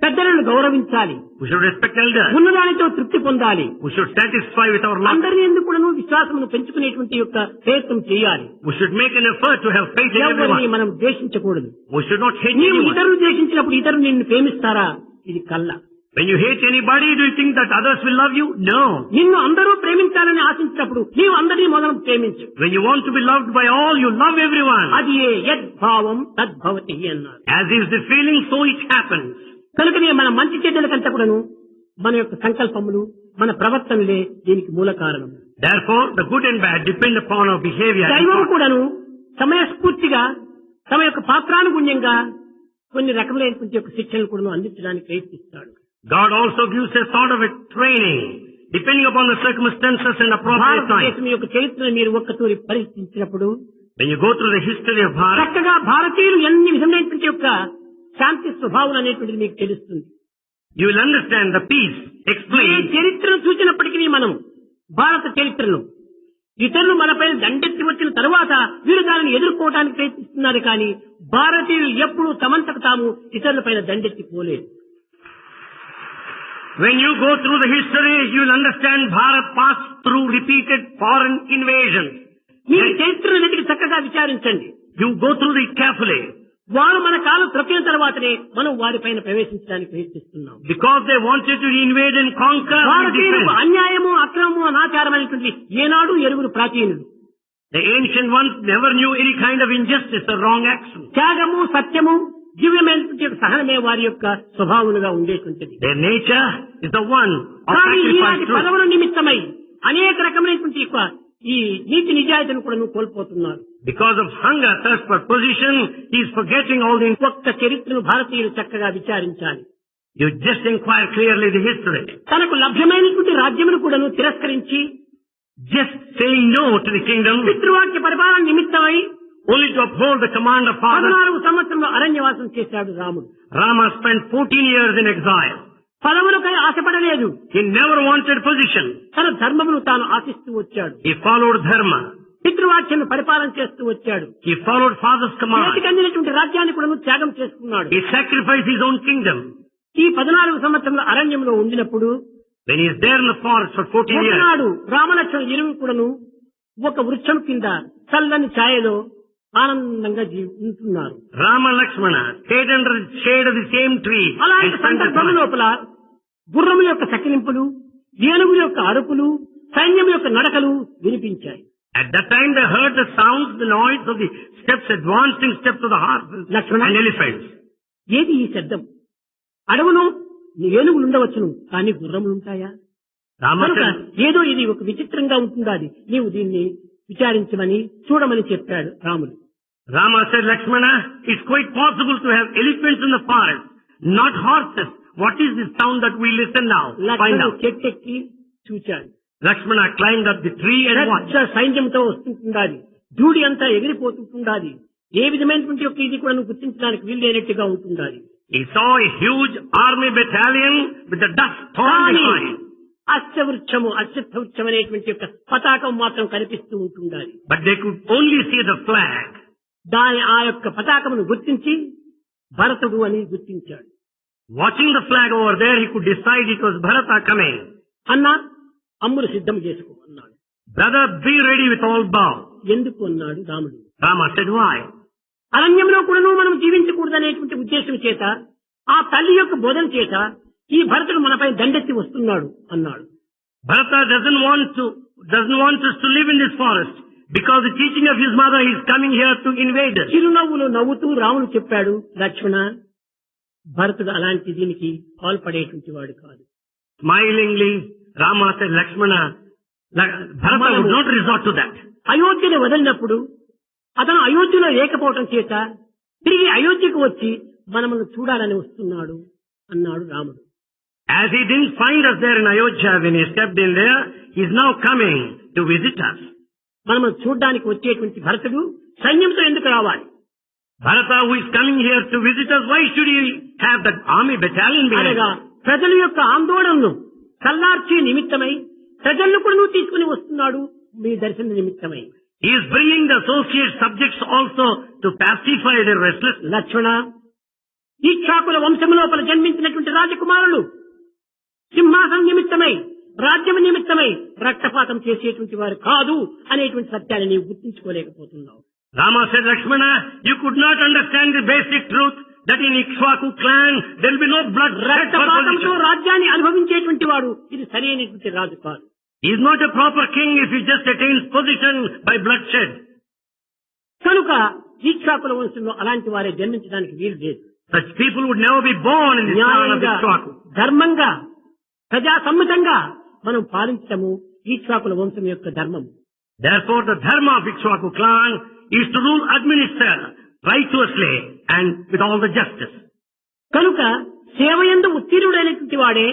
Speaker 1: పెద్దలను గౌరవించాలి.
Speaker 2: We should respect elders.
Speaker 1: ఉన్నదానితో తృప్తి పొందాలి.
Speaker 2: We should satisfy with our love.
Speaker 1: అందరి ఎందుకు కూడా విశ్వాసమును పెంచుకునేటువంటి యొక్క ప్రయత్నం చేయాలి.
Speaker 2: We should make an effort to have faith in
Speaker 1: ఎవరిని
Speaker 2: everyone.
Speaker 1: మనం ద్వేషించకూడదు.
Speaker 2: We should not hate
Speaker 1: నీవు
Speaker 2: anyone.
Speaker 1: ఇతరులు ద్వేషించినప్పుడు ఇతరులు నిన్ను ప్రేమిస్తారా? ఇది కళ్ళ.
Speaker 2: When you hate anybody, do you think that others will love you? No.
Speaker 1: నిన్ను అందరూ ప్రేమించాలని ఆశించినప్పుడు నీవు అందరినీ మొదలు ప్రేమించు.
Speaker 2: When you want to be loved by all, you love everyone.
Speaker 1: అది యద్భావం తద్భవతి అన్నారు.
Speaker 2: As is the feeling, so it happens.
Speaker 1: కనుకనే మన మంచి చెడ్డలకంతా కూడాను మన యొక్క సంకల్పములు, మన ప్రవర్తనలే దీనికి మూల కారణం.
Speaker 2: Therefore, the good and bad depend upon our behavior.
Speaker 1: దైవం కూడాను సమయస్ఫూర్తిగా తమ యొక్క పాత్రానుగుణ్యంగా కొన్ని రకములైనటువంటి యొక్క శిక్షణలు కూడా అందించడానికి ప్రయత్నిస్తాడు.
Speaker 2: God also gives a sort of a training, depending upon the circumstances and appropriate time.
Speaker 1: భారతదేశం యొక్క చరిత్రను మీరు ఒక్కతూరి పరిశీలించినప్పుడు
Speaker 2: When you go through the history of Bharat,
Speaker 1: చక్కగా భారతీయులు ఎన్ని విధమైనటువంటి యొక్క శాంతి స్వభావం అనేటువంటిది మీకు తెలుస్తుంది.
Speaker 2: you will understand the peace
Speaker 1: A
Speaker 2: explained.
Speaker 1: చరిత్రను చూసినప్పటికీ మనం భారత చరిత్రను ఇతరులు మనపై దండెత్తి వచ్చిన తరువాత వీరు దానిని ఎదుర్కోవడానికి ప్రయత్నిస్తున్నారు కానీ భారతీయులు ఎప్పుడూ తమంతకు తాము ఇతరులపైన దండెత్తిపోలేదు.
Speaker 2: When you go through the history, you will understand Bharat passed through repeated foreign invasions.
Speaker 1: మీరు చరిత్రను చక్కగా విచారించండి.
Speaker 2: You go through it carefully.
Speaker 1: వారు మన కాలం త్రొక్కిన తర్వాతనే మనం వారిపైన ప్రవేశించడానికి ప్రయత్నిస్తున్నాం.
Speaker 2: Because they wanted to invade and conquer. we
Speaker 1: భారతీయులకు
Speaker 2: defend.
Speaker 1: అన్యాయము, అక్రమము, అనాచారమైనటువంటి ఏనాడు ఎరుగురు ప్రాచీనులు.
Speaker 2: The ancient ones never knew any kind of injustice or wrong action.
Speaker 1: త్యాగము, సత్యము, దివ్యమైనటువంటి సహనమే వారి యొక్క స్వభావములుగా ఉండేటువంటిది.
Speaker 2: Their nature is the one of
Speaker 1: కానీ
Speaker 2: sacrifice.
Speaker 1: ఈనాటి
Speaker 2: truth.
Speaker 1: పదవుల నిమిత్తమై అనేక రకమైనటువంటి యొక్క ఈ నీతి నిజాయితీను కూడా నువ్వు కోల్పోతున్నారు.
Speaker 2: Because of hunger, thirst for position, he is forgetting all the.
Speaker 1: ఒక్క చరిత్రను భారతీయులు చక్కగా విచారించాలి.
Speaker 2: You just inquire clearly the history.
Speaker 1: తనకు లభ్యమైనటువంటి రాజ్యమును కూడాను తిరస్కరించి
Speaker 2: Just saying no to the kingdom,
Speaker 1: పితృవాక్య పరిపాలన నిమిత్తమై
Speaker 2: only to uphold the command of father.
Speaker 1: 14 సంవత్సరంలో అరణ్యవాసం చేశాడు రాముడు.
Speaker 2: Rama spent 14 years in exile.
Speaker 1: పదవులకై ఆశపడలేదు.
Speaker 2: He never wanted position.
Speaker 1: తన ధర్మమును తాను ఆశిస్తూ వచ్చాడు.
Speaker 2: He followed dharma.
Speaker 1: పితృవాక్యను పరిపాలన చేస్తూ వచ్చాడు.
Speaker 2: He followed father's command.
Speaker 1: చేతికి అందినటువంటి రాజ్యాన్ని కూడా త్యాగం చేసుకున్నాడు.
Speaker 2: He sacrificed his own kingdom.
Speaker 1: ఈ 14 సంవత్సరంలో అరణ్యంలో ఉండినప్పుడు
Speaker 2: When he is there in the forest for 14 years,
Speaker 1: ఒకనాడు రామలక్ష్మణ ఇరువు కూడాను ఒక వృక్షం కింద చల్లని ఛాయలో ఆనందంగా ఉంటున్నారు.
Speaker 2: Rama Lakshmana stayed under the shade of the same tree.
Speaker 1: అలాంటి
Speaker 2: and spent the
Speaker 1: సందర్భం
Speaker 2: time.
Speaker 1: లోపల గుర్రముల యొక్క సకిలింపులు, ఏనుగుల యొక్క అరుపులు, సైన్యం యొక్క నడకలు వినిపించాయి.
Speaker 2: At that time they heard the sounds, the noise of the steps, advancing steps of the horses
Speaker 1: Lakshmana.
Speaker 2: and elephants.
Speaker 1: ఏది ఈ శబ్దం? అడవును ఏనుగులు ఉండవచ్చును కానీ గుర్రములు ఉంటాయా?
Speaker 2: Rama
Speaker 1: కనుక
Speaker 2: said,
Speaker 1: ఏదో ఇది ఒక విచిత్రంగా ఉంటుందాది, నీవు దీన్ని విచారించమని చూడమని చెప్పాడు రాముడు.
Speaker 2: Rama said, Lakshmana, it's quite possible to have elephants in the forest. not horses. What is the sound that we listen now? Find
Speaker 1: లక్ష్మణుడు
Speaker 2: out.
Speaker 1: చెట్టెక్కి చూచాడు.
Speaker 2: Lakshmana climbed up the tree and watched.
Speaker 1: పెద్ద సైన్యంతో వస్తుంటుండాలి, ధూళి అంతా ఎగిరిపోతుంటుండాలి, ఏ విధమైనటువంటి యొక్క ఇది కూడా నువ్వు గుర్తించడానికి వీల్లేనట్టుగా ఉంటుండాలి.
Speaker 2: He saw a huge army battalion with the dust thrown
Speaker 1: కానీ
Speaker 2: behind.
Speaker 1: అశ్వవృక్షము అశ్వత్థవృక్షం అనేటువంటి యొక్క పతాకం మాత్రం కనిపిస్తూ ఉంటుండాలి.
Speaker 2: But they could only see the flag.
Speaker 1: దాని ఆ యొక్క పతాకమును గుర్తించి భరతుడు అని గుర్తించాడు.
Speaker 2: Watching the flag over there, he could decide it was Bharata coming.
Speaker 1: అన్నా అమ్ములు సిద్ధం చేసుకో అన్నాడు.
Speaker 2: Brother, be ready with all bow.
Speaker 1: ఎందుకు అన్నాడు రాముడు.
Speaker 2: Rama said, why?
Speaker 1: అరణ్యంలో కూడాను మనం జీవించకూడదనేటువంటి ఉద్దేశం చేత, ఆ తల్లి యొక్క బోధన చేత ఈ భరతుడు మనపై దండెత్తి వస్తున్నాడు అన్నాడు.
Speaker 2: Bharata doesn't want us to live in this forest. Because the teaching of his mother, he is coming here to invade us.
Speaker 1: చిరునవ్వులు నవ్వుతూ రాముడు చెప్పాడు, లక్ష్మణ, భరతుడు అలాంటి దీనికి పాల్పడేటువంటి వాడు కాదు.
Speaker 2: Smilingly, Rama said, Lakshmana, Bharata would not resort to that.
Speaker 1: అయోధ్యను వదిలినప్పుడు అతను అయోధ్యలో లేకపోవటం చేత తిరిగి అయోధ్యకు వచ్చి మనల్ని చూడాలని వస్తున్నాడు అన్నాడు రాముడు.
Speaker 2: As he didn't find us there in Ayodhya when he stepped in there, he is now coming to visit us.
Speaker 1: మనము చూడ్డానికి వచ్చేటువంటి భరతుడు సైన్యంతో ఎందుకు రావాలి?
Speaker 2: Bharata, who is coming here to visit us, why should he have that army battalion behind
Speaker 1: అనగా
Speaker 2: us?
Speaker 1: ప్రజల యొక్క ఆందోళనను చల్లార్చే నిమిత్తమై ప్రజలను కూడా నువ్వు తీసుకుని వస్తున్నాడు మీ దర్శన నిమిత్తమై.
Speaker 2: He is bringing the associate subjects also to pacify their restlessness.
Speaker 1: లక్ష్మణ, ఇక్ష్వాకుల వంశము లోపల జన్మించినటువంటి రాజకుమారులు సింహాసనం నిమిత్తమై రాజ్యం నిమిత్తమై రక్తపాతం చేసేటువంటి వారు కాదు అనేటువంటి సత్యాన్ని నీవు గుర్తించుకోలేకపోతున్నావు.
Speaker 2: Rama said, Lakshmana, you could not understand the basic truth that in Ikshvaku clan there will be no blood shed for
Speaker 1: రక్తపాతంతో
Speaker 2: position.
Speaker 1: రాజ్యాన్ని అనుభవించేటువంటి వాడు ఇది సరైనటువంటి రాజు కాదు.
Speaker 2: He is not a proper king if he just attains position by bloodshed.
Speaker 1: కనుక ఇక్ష్వాకుల వంశంలో అలాంటి వారే జన్మించడానికి వీలు లేదు.
Speaker 2: Such people would never be born in the clan of
Speaker 1: న్యాయంగా,
Speaker 2: Ikshvaku.
Speaker 1: ధర్మంగా, ప్రజాసమ్మతంగా మనం పాలించటము ఇక్ష్వాకుల వంశం యొక్క ధర్మం.
Speaker 2: Therefore, the dharma of Ikshvaku clan is to rule, administer righteously and with all the justice.
Speaker 1: కనుక సేవయందు ఉత్తీర్ణుడైనటువంటి వాడే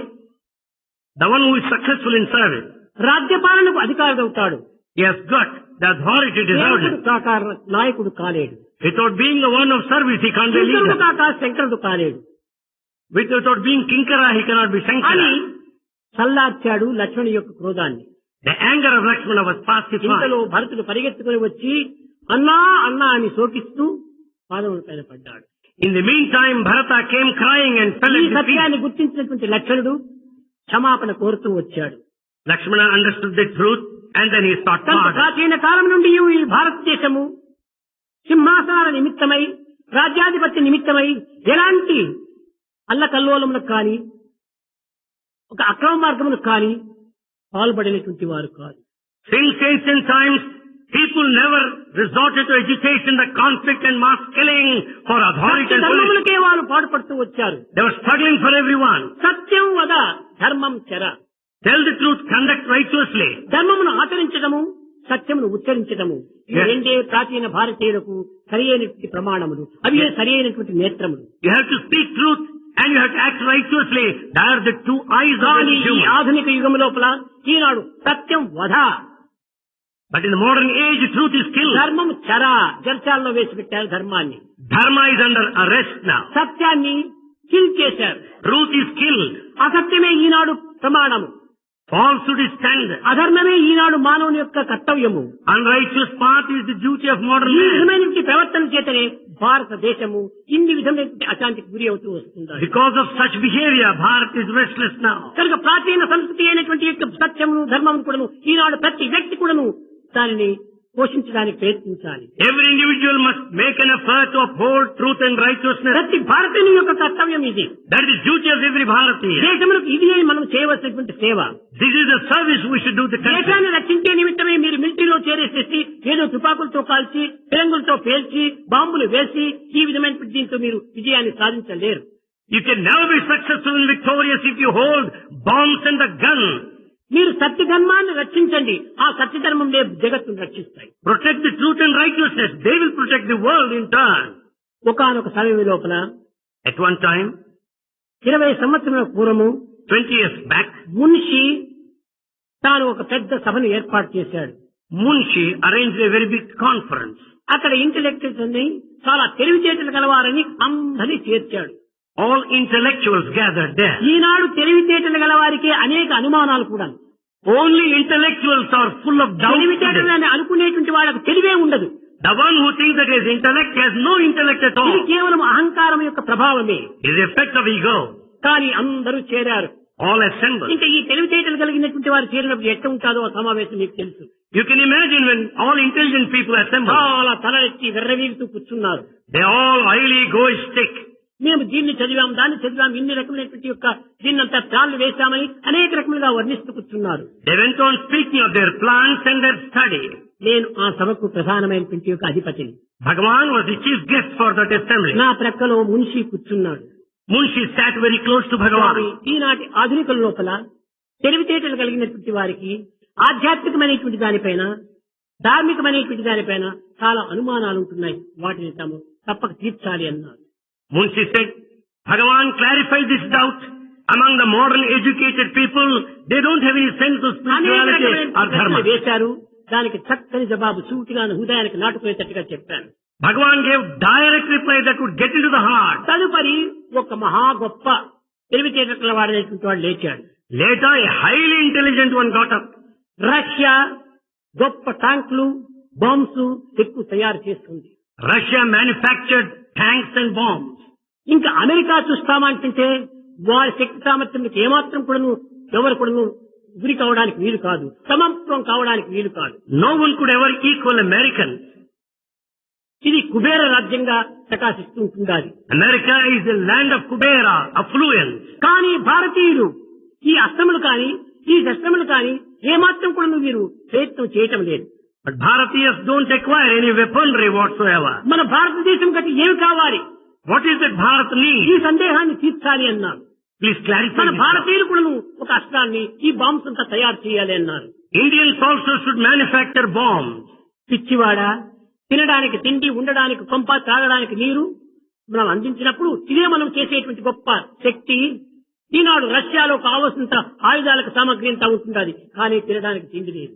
Speaker 2: The one who is successful in service,
Speaker 1: రాజ్యపాలనకు అధికారుడవుతాడు.
Speaker 2: he has got the authority deserved.
Speaker 1: సేవకుడు కాక నాయకుడు కాలేడు.
Speaker 2: Without being the one of service, he can't be a
Speaker 1: శంకరుడు
Speaker 2: leader.
Speaker 1: కాక శంకరుడు కాలేడు
Speaker 2: Without being Kinkara, he cannot be
Speaker 1: అని
Speaker 2: Shankara.
Speaker 1: చల్లార్చాడు లక్ష్మణుని యొక్క క్రోధాన్ని.
Speaker 2: The anger of Lakshmana was pacified.
Speaker 1: ఇంతలో భరతుడు పరిగెత్తుకుని వచ్చి అన్నా అన్నా అని శోకిస్తూ పాదముల పైన పడ్డాడు.
Speaker 2: In the meantime, Bharata came crying and fell
Speaker 1: ఈ
Speaker 2: at his feet.
Speaker 1: సత్యాన్ని గుర్తించినటువంటి లక్ష్మణుడు క్షమాపణ కోరుతూ వచ్చాడు.
Speaker 2: Lakshmana understood the truth and then he sought
Speaker 1: కనుక
Speaker 2: pardon.
Speaker 1: ప్రాచీన కాలం నుండి ఈ భారతదేశము సింహాసనాల నిమిత్తమై రాజ్యాధిపత్య నిమిత్తమై ఎలాంటి అల్లకల్లోలములకు కానీ ఒక అక్రమ మార్గములకు కానీ పాల్పడినటువంటి వారు కాదు.
Speaker 2: Since ancient times, people never resorted to agitation, the conflict and mass killing for authority and politics.
Speaker 1: ధర్మములకే వారు పాటుపడుతూ వచ్చారు.
Speaker 2: They were struggling for everyone.
Speaker 1: సత్యం వద ధర్మం చెర.
Speaker 2: Tell the truth, conduct righteously.
Speaker 1: ధర్మమును ఆచరించడము, సత్యమును ఉచ్చరించడము, ఈ
Speaker 2: Yes.
Speaker 1: రెండే ప్రాచీన భారతీయులకు సరి అయినటువంటి ప్రమాణములు, అవి
Speaker 2: Yes.
Speaker 1: సరి అయినటువంటి నేత్రములు.
Speaker 2: You have to speak truth and you have to act righteously. They are the two eyes of
Speaker 1: కానీ
Speaker 2: the
Speaker 1: ఈ
Speaker 2: human.
Speaker 1: ఆధునిక యుగం లోపల ఈనాడు సత్యం వధ,
Speaker 2: But in the modern age, truth is killed.
Speaker 1: ధర్మం చర, జర్చాల్లో వేసి పెట్టారు ధర్మాన్ని.
Speaker 2: Dharma is under arrest now.
Speaker 1: సత్యాన్ని కిల్ చేశారు.
Speaker 2: Truth is killed.
Speaker 1: అసత్యమే ఈనాడు ప్రమాణము.
Speaker 2: Falsehood is standard.
Speaker 1: అధర్మమే ఈనాడు మానవుని యొక్క కర్తవ్యము.
Speaker 2: Unrighteous path is the duty of modern
Speaker 1: ఈ
Speaker 2: man.
Speaker 1: విధమైనటువంటి ప్రవర్తన చేతనే భారతదేశము ఇన్ని విధమైనటువంటి అశాంతికి గురి అవుతూ వస్తుంది.
Speaker 2: Because of such behavior, Bharat is restless now.
Speaker 1: కనుక ప్రాచీన సంస్కృతి అయినటువంటి యొక్క సత్యమును ధర్మము కూడాను ఈనాడు ప్రతి వ్యక్తి కూడాను దానిని పోషించడానికి ప్రయత్నించాలి.
Speaker 2: Every individual must make an effort to uphold truth and righteousness.
Speaker 1: ప్రతి భారతీయుని యొక్క కర్తవ్యం ఇది.
Speaker 2: That is the duty of every Bharatiya.
Speaker 1: దేశములకు ఇది మనం చేయవలసినటువంటి సేవ.
Speaker 2: This is the service we should do the country.
Speaker 1: దేశాన్ని రక్షించే నిమిత్తమే మీరు మిలిటరీలో చేరేసేసి ఏదో తుపాకులతో కాల్చి పిరంగులతో పేల్చి బాంబులు వేసి ఈ విధమైనటువంటి దీంతో మీరు విజయాన్ని సాధించలేరు.
Speaker 2: You can never be successful and victorious if you hold bombs and the gun.
Speaker 1: మీరు సత్యధర్మాన్ని రక్షించండి, ఆ సత్యధర్మంలో జగత్తును రక్షిస్తాయి.
Speaker 2: Protect the truth and righteousness. They will protect the world in turn.
Speaker 1: ఒకానొక సమయం లోపల
Speaker 2: At one time,
Speaker 1: 20 సంవత్సరాల పూర్వము
Speaker 2: 20 years back,
Speaker 1: మున్షి తాను ఒక పెద్ద సభను ఏర్పాటు చేశాడు.
Speaker 2: Munshi arranged a very big conference.
Speaker 1: అక్కడ ఇంటెలెక్చువల్స్ అన్ని చాలా తెలివితేటలు గలవారని అందరినీ చేర్చాడు.
Speaker 2: All intellectuals gathered there.
Speaker 1: ఈనాడు తెలివితేటలు గలవారికి అనేక అనుమానాలు కూడా.
Speaker 2: Only intellectuals are full of doubt.
Speaker 1: తెలివితేటలని అనుకునేటువంటి వాళ్ళకు తెలివే ఉండదు.
Speaker 2: The one who thinks that his intellect has no intellect at
Speaker 1: ఇది
Speaker 2: all.
Speaker 1: కేవలం అహంకారం యొక్క ప్రభావమే.
Speaker 2: It is the effect of ego.
Speaker 1: కానీ అందరూ చేరారు.
Speaker 2: All assembled.
Speaker 1: ఇంకా ఈ తెలివితేటలు కలిగినటువంటి వారు చేరినప్పుడు ఎట్లా ఉంటారో ఆ సమావేశం మీకు తెలుసు.
Speaker 2: You can imagine when all intelligent people assemble.
Speaker 1: చాలా తల ఎత్తి వెర్రవీగుతూ కూర్చున్నారు.
Speaker 2: They all highly egoistic.
Speaker 1: మేము దీన్ని చదివాం, దాన్ని చదివాం, ఇన్ని రకమైనటువంటి యొక్క దీన్నంతా త్రాళ్లు వేశామని అనేక రకములుగా వర్ణిస్తూ కూర్చున్నారు.
Speaker 2: They went on speaking of their plans and their study.
Speaker 1: నేను ఆ సభకు ప్రధానమైనటువంటి యొక్క అధిపతిని.
Speaker 2: Bhagavan was the chief guest for that assembly.
Speaker 1: నా ప్రక్కలో మున్షి కూర్చున్నాడు.
Speaker 2: Munshi sat very close to Bhagavan.
Speaker 1: ఈనాటి ఆధునికుల లోపల తెలివితేటలు కలిగినటువంటి వారికి ఆధ్యాత్మికమైనటువంటి దానిపైన, ధార్మికమైనటువంటి దానిపైన చాలా అనుమానాలు ఉంటున్నాయి. వాటిని తాము తప్పక తీర్చాలి అన్నారు.
Speaker 2: Munshi said, Bhagavan clarified this doubt. Among the modern educated people, they don't have any sense of spirituality or dharma.
Speaker 1: వేశారు. దానికి చక్కని జవాబు సూటిగా హృదయానికి నాటుకునేటట్టుగా చెప్పాను.
Speaker 2: Bhagavan gave direct reply that would get into the heart.
Speaker 1: తదుపరి ఒక మహా గొప్ప తెలివితేటల వాడైనటువంటి వాడు లేచాడు.
Speaker 2: Later, a highly intelligent one got up.
Speaker 1: Russia గొప్ప ట్యాంకులు, బాంబ్స్ ఎక్కువ తయారు చేస్తుంది.
Speaker 2: Russia manufactured tanks and bombs.
Speaker 1: ఇంకా అమెరికా చూస్తామంటుంటే వారి శక్తి సామర్థ్యానికి ఏమాత్రం కూడాను ఎవరు కూడాను గురి కావడానికి వీలు కాదు, సమాప్తం కావడానికి వీలు కాదు.
Speaker 2: No one could ever equal Americans.
Speaker 1: ఇది కుబేర రాజ్యంగా ప్రకాశిస్తూ ఉంటుండాలి.
Speaker 2: America is the land of Kubera, affluence.
Speaker 1: కానీ భారతీయులు ఈ అస్త్రములు కానీ ఈ శస్త్రములు కానీ ఏమాత్రం కూడా వీరు ప్రయత్నం చేయటం లేదు.
Speaker 2: But Bharatiyas don't acquire any weaponry whatsoever.
Speaker 1: మన భారతదేశం కట్టి ఏమి కావాలి?
Speaker 2: What is that Bharat
Speaker 1: ఈ
Speaker 2: needs?
Speaker 1: సందేహాన్ని తీర్చాలి అన్నారు.
Speaker 2: Please clarify
Speaker 1: మన
Speaker 2: this.
Speaker 1: భారతీయులు కూడా ఒక అస్త్రాన్ని, ఈ బాంబ్స్ అంతా తయారు చేయాలి అన్నారు.
Speaker 2: Indians also should manufacture bombs.
Speaker 1: పిచ్చివాడ, తినడానికి తిండి, ఉండడానికి కొంప, తాగడానికి నీరు మనం అందించినప్పుడు ఇదే మనం చేసేటువంటి గొప్ప శక్తి. ఈనాడు రష్యాలో కావలసినంత ఆయుధాలకు సామగ్రి అంతా ఉంటున్నది, కానీ తినడానికి తిండి లేదు.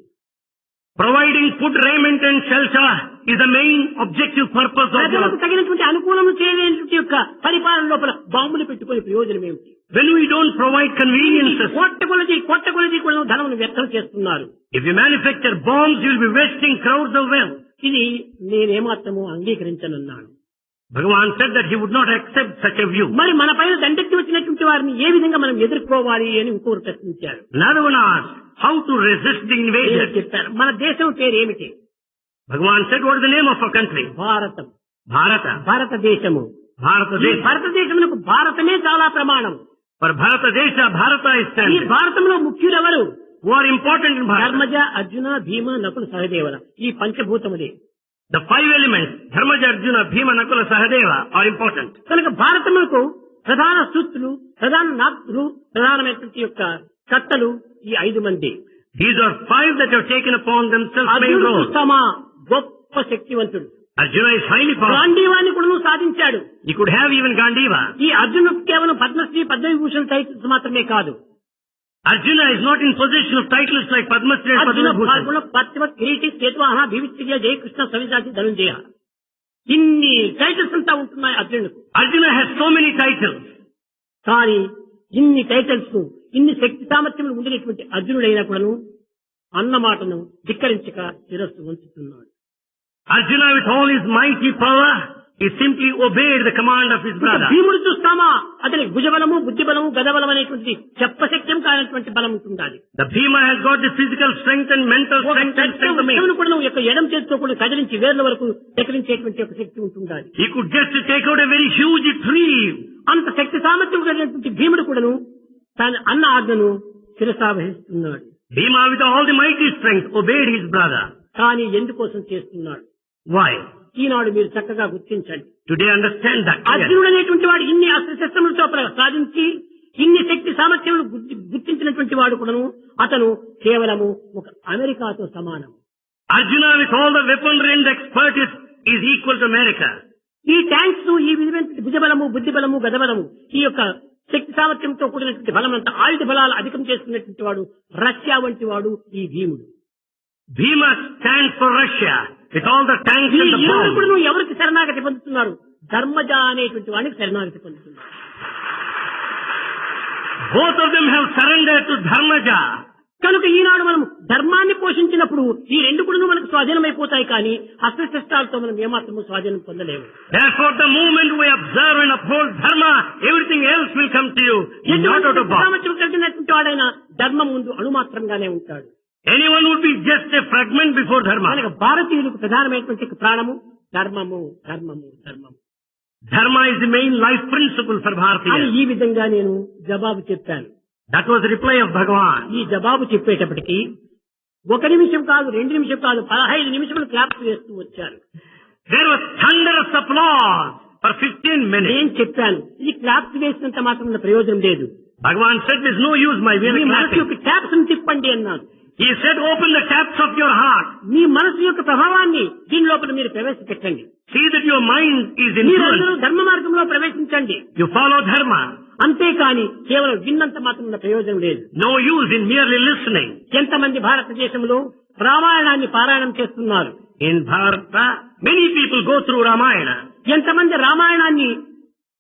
Speaker 2: Providing food, raiment and shelter is the main objective purpose of
Speaker 1: ప్రజలకు
Speaker 2: war.
Speaker 1: తగినటువంటి అనుకూలం చేయలేనటువంటి యొక్క పరిపాలన లోపల బాంబులు పెట్టుకునే ప్రయోజనం ఏమిటి?
Speaker 2: When we don't provide conveniences,
Speaker 1: కొత్త కొలది కూడా ధనం వ్యర్థం చేస్తున్నారు.
Speaker 2: if you manufacture bombs, you will be wasting crowds of wealth.
Speaker 1: ఇది నేనేమాత్రము అంగీకరించనున్నాను.
Speaker 2: Bhagavan said that he would not accept such a view.
Speaker 1: మరి మన పైన దండెత్తి వచ్చినటువంటి వారిని ఏ విధంగా మనం ఎదుర్కోవాలి అని ఇంకొకరు ప్రశ్నించారు.
Speaker 2: Another one asked, how to resist the
Speaker 1: నేను
Speaker 2: invasion?
Speaker 1: చెప్పారు, మన దేశం పేరు ఏమిటి?
Speaker 2: Bhagavan said, what is the name of our country?
Speaker 1: Bharatam.
Speaker 2: Bharata.
Speaker 1: భారతదేశము. ఈ
Speaker 2: Bharatadesha.
Speaker 1: భారతదేశమునకు భారతమే చాలా ప్రమాణం.
Speaker 2: For Bharatadesha, Bharata is
Speaker 1: ఈ
Speaker 2: standard.
Speaker 1: భారతంలో ముఖ్యులెవరు?
Speaker 2: Who are important in Bharata?
Speaker 1: Dharmaja, Arjuna, భీమ, నకుల, సహదేవుల ఈ పంచభూతములే.
Speaker 2: The 5 elements, Dharmaja, Arjuna, Bhima, Nakula, Sahadeva are important.
Speaker 1: కనుక భారతములకు ప్రధాన సూత్రులు, ప్రధాన నాయకులు, ప్రధానమైనటువంటి యొక్క కర్తలు ఈ 5 మంది.
Speaker 2: These are 5 that have taken upon themselves main
Speaker 1: అర్జునుడు
Speaker 2: role.
Speaker 1: చూస్తామా గొప్ప శక్తివంతుడు.
Speaker 2: Arjuna is highly powerful.
Speaker 1: గాంధీవాన్ని కూడా సాధించాడు.
Speaker 2: He could have even Gandiva.
Speaker 1: ఈ అర్జునుడు కేవలం పద్మశ్రీ, పద్మవిభూషణ్ టైటిల్స్ మాత్రమే కాదు.
Speaker 2: Arjuna is not in possession of titles like Padma Shri and
Speaker 1: Arjuna
Speaker 2: Padma Bhushan.
Speaker 1: పాల్గొన పత్తిమ కిరీటి సేతువాహన భీవిత్య జయకృష్ణ సవిజాతి ధనుంజయ ఇన్ని టైటిల్స్ అంతా ఉంటున్నాయి అర్జునుడికి.
Speaker 2: Arjuna has so many titles.
Speaker 1: కానీ ఇన్ని టైటిల్స్, ఇన్ని శక్తి సామర్థ్యములు ఉండినటువంటి అర్జునుడైనా కూడాను అన్న మాటను ధిక్కరించక శిరస్సు వంచుతున్నాడు.
Speaker 2: Arjuna with all his mighty power, he simply obeyed the command of his brother.
Speaker 1: భీముడు చూస్తామా అతని భుజబలము, బుద్ధిబలము, గదబలం అనేటువంటి చెప్పశక్యం కానటువంటి బలం ఉంటుండాలి.
Speaker 2: The Bhima has got the physical strength and mental strength and strength of man.
Speaker 1: కూడా యొక్క ఎడం చేతితో కూడా కదిలించి వేర్ల వరకు సేకరించేటువంటి ఒక శక్తి ఉంటుండాలి.
Speaker 2: He could just take out a very huge tree.
Speaker 1: అంత శక్తి సామర్థ్యం కలిగినటువంటి భీముడు కూడాను తన అన్న ఆజ్ఞను శిరసావహిస్తున్నాడు.
Speaker 2: Bhima with all the mighty strength obeyed his brother.
Speaker 1: కానీ ఎందుకోసం చేస్తున్నాడు?
Speaker 2: Why?
Speaker 1: ఈనాడు మీరు చక్కగా గుర్తించండి.
Speaker 2: Today understand that clearly.
Speaker 1: అర్జునుడు అనేటువంటి వాడు ఇన్ని అస్త్రశస్త్రములతో సాధించి ఇన్ని శక్తి సామర్థ్యములు గుర్తించినటువంటి వాడు కూడాను అతను కేవలము ఒక అమెరికాతో సమానం.
Speaker 2: Arjuna with all the weaponry and expertise is equal to America.
Speaker 1: ఈ ట్యాంక్స్, ఈ విధమైన భుజబలము, బుద్ధిబలము, గదబలము, ఈ యొక్క శక్తి సామర్థ్యంతో కూడినటువంటి బలమంతా ఆయుధ బలాలు అధికం చేసుకున్నటువంటి వాడు రష్యా వంటి వాడు ఈ భీముడు.
Speaker 2: Bhima stands for Russia with all the tanks
Speaker 1: ఈ
Speaker 2: and the
Speaker 1: ఇప్పుడు
Speaker 2: bombs.
Speaker 1: నువ్వు ఎవరికి శరణాగతి పొందుతున్నారు? ధర్మజ అనేటువంటి వాడికి శరణాగతి పొందుతున్నారు.
Speaker 2: Both of them have surrendered to Dharmaja.
Speaker 1: కనుక ఈనాడు మనం ధర్మాన్ని పోషించినప్పుడు ఈ రెండు కూడా మనకు స్వాధీనమైపోతాయి, కానీ అస్త్రశస్త్రాలతో మనం ఏమాత్రము స్వాధీనం పొందలేము.
Speaker 2: Therefore, the moment we observe and uphold Dharma, everything else will come to you. Not out of box.
Speaker 1: సామర్థ్యం కలిగినటువంటి వాడైనా ధర్మం ముందు అణుమాత్రంగానే ఉంటాడు.
Speaker 2: Anyone would be just a fragment before Dharma.
Speaker 1: మనకు భారతీయులకు ప్రధానమైనటువంటి ప్రాణము ధర్మము, ధర్మము, ధర్మము.
Speaker 2: Dharma is the main life principle for
Speaker 1: అని
Speaker 2: Bharatiyas.
Speaker 1: ఈ విధంగా నేను జవాబు చెప్పాను.
Speaker 2: That was the reply of Bhagavan.
Speaker 1: ఈ జవాబు చెప్పేటప్పటికి 1 నిమిషం కాదు, 2 నిమిషం కాదు, 15 నిమిషములు క్లాప్స్ వేస్తూ వచ్చారు.
Speaker 2: There was thunderous applause for 15 minutes.
Speaker 1: నేను చెప్పాను, ఇది క్లాప్స్ వేసినంత మాత్రం ప్రయోజనం లేదు.
Speaker 2: Bhagavan said, there's no use my
Speaker 1: me
Speaker 2: will
Speaker 1: మనసు
Speaker 2: clapping.
Speaker 1: యొక్క ట్యాప్స్ తిప్పండి అన్నాను.
Speaker 2: He said, open the taps of your heart.
Speaker 1: మీ మనసు యొక్క ప్రభావాన్ని దీని లోపల మీరు ప్రవేశపెట్టండి.
Speaker 2: See that your mind is
Speaker 1: మీరందరూ
Speaker 2: influenced.
Speaker 1: ధర్మ మార్గంలో ప్రవేశించండి.
Speaker 2: You follow Dharma.
Speaker 1: అంతేకాని కేవలం విన్నంత మాత్రం ప్రయోజనం లేదు.
Speaker 2: No use in merely listening.
Speaker 1: ఎంతమంది భారతదేశంలో రామాయణాన్ని పారాయణం చేస్తున్నారు?
Speaker 2: In Bharata, many people go through Ramayana.
Speaker 1: ఎంతమంది రామాయణాన్ని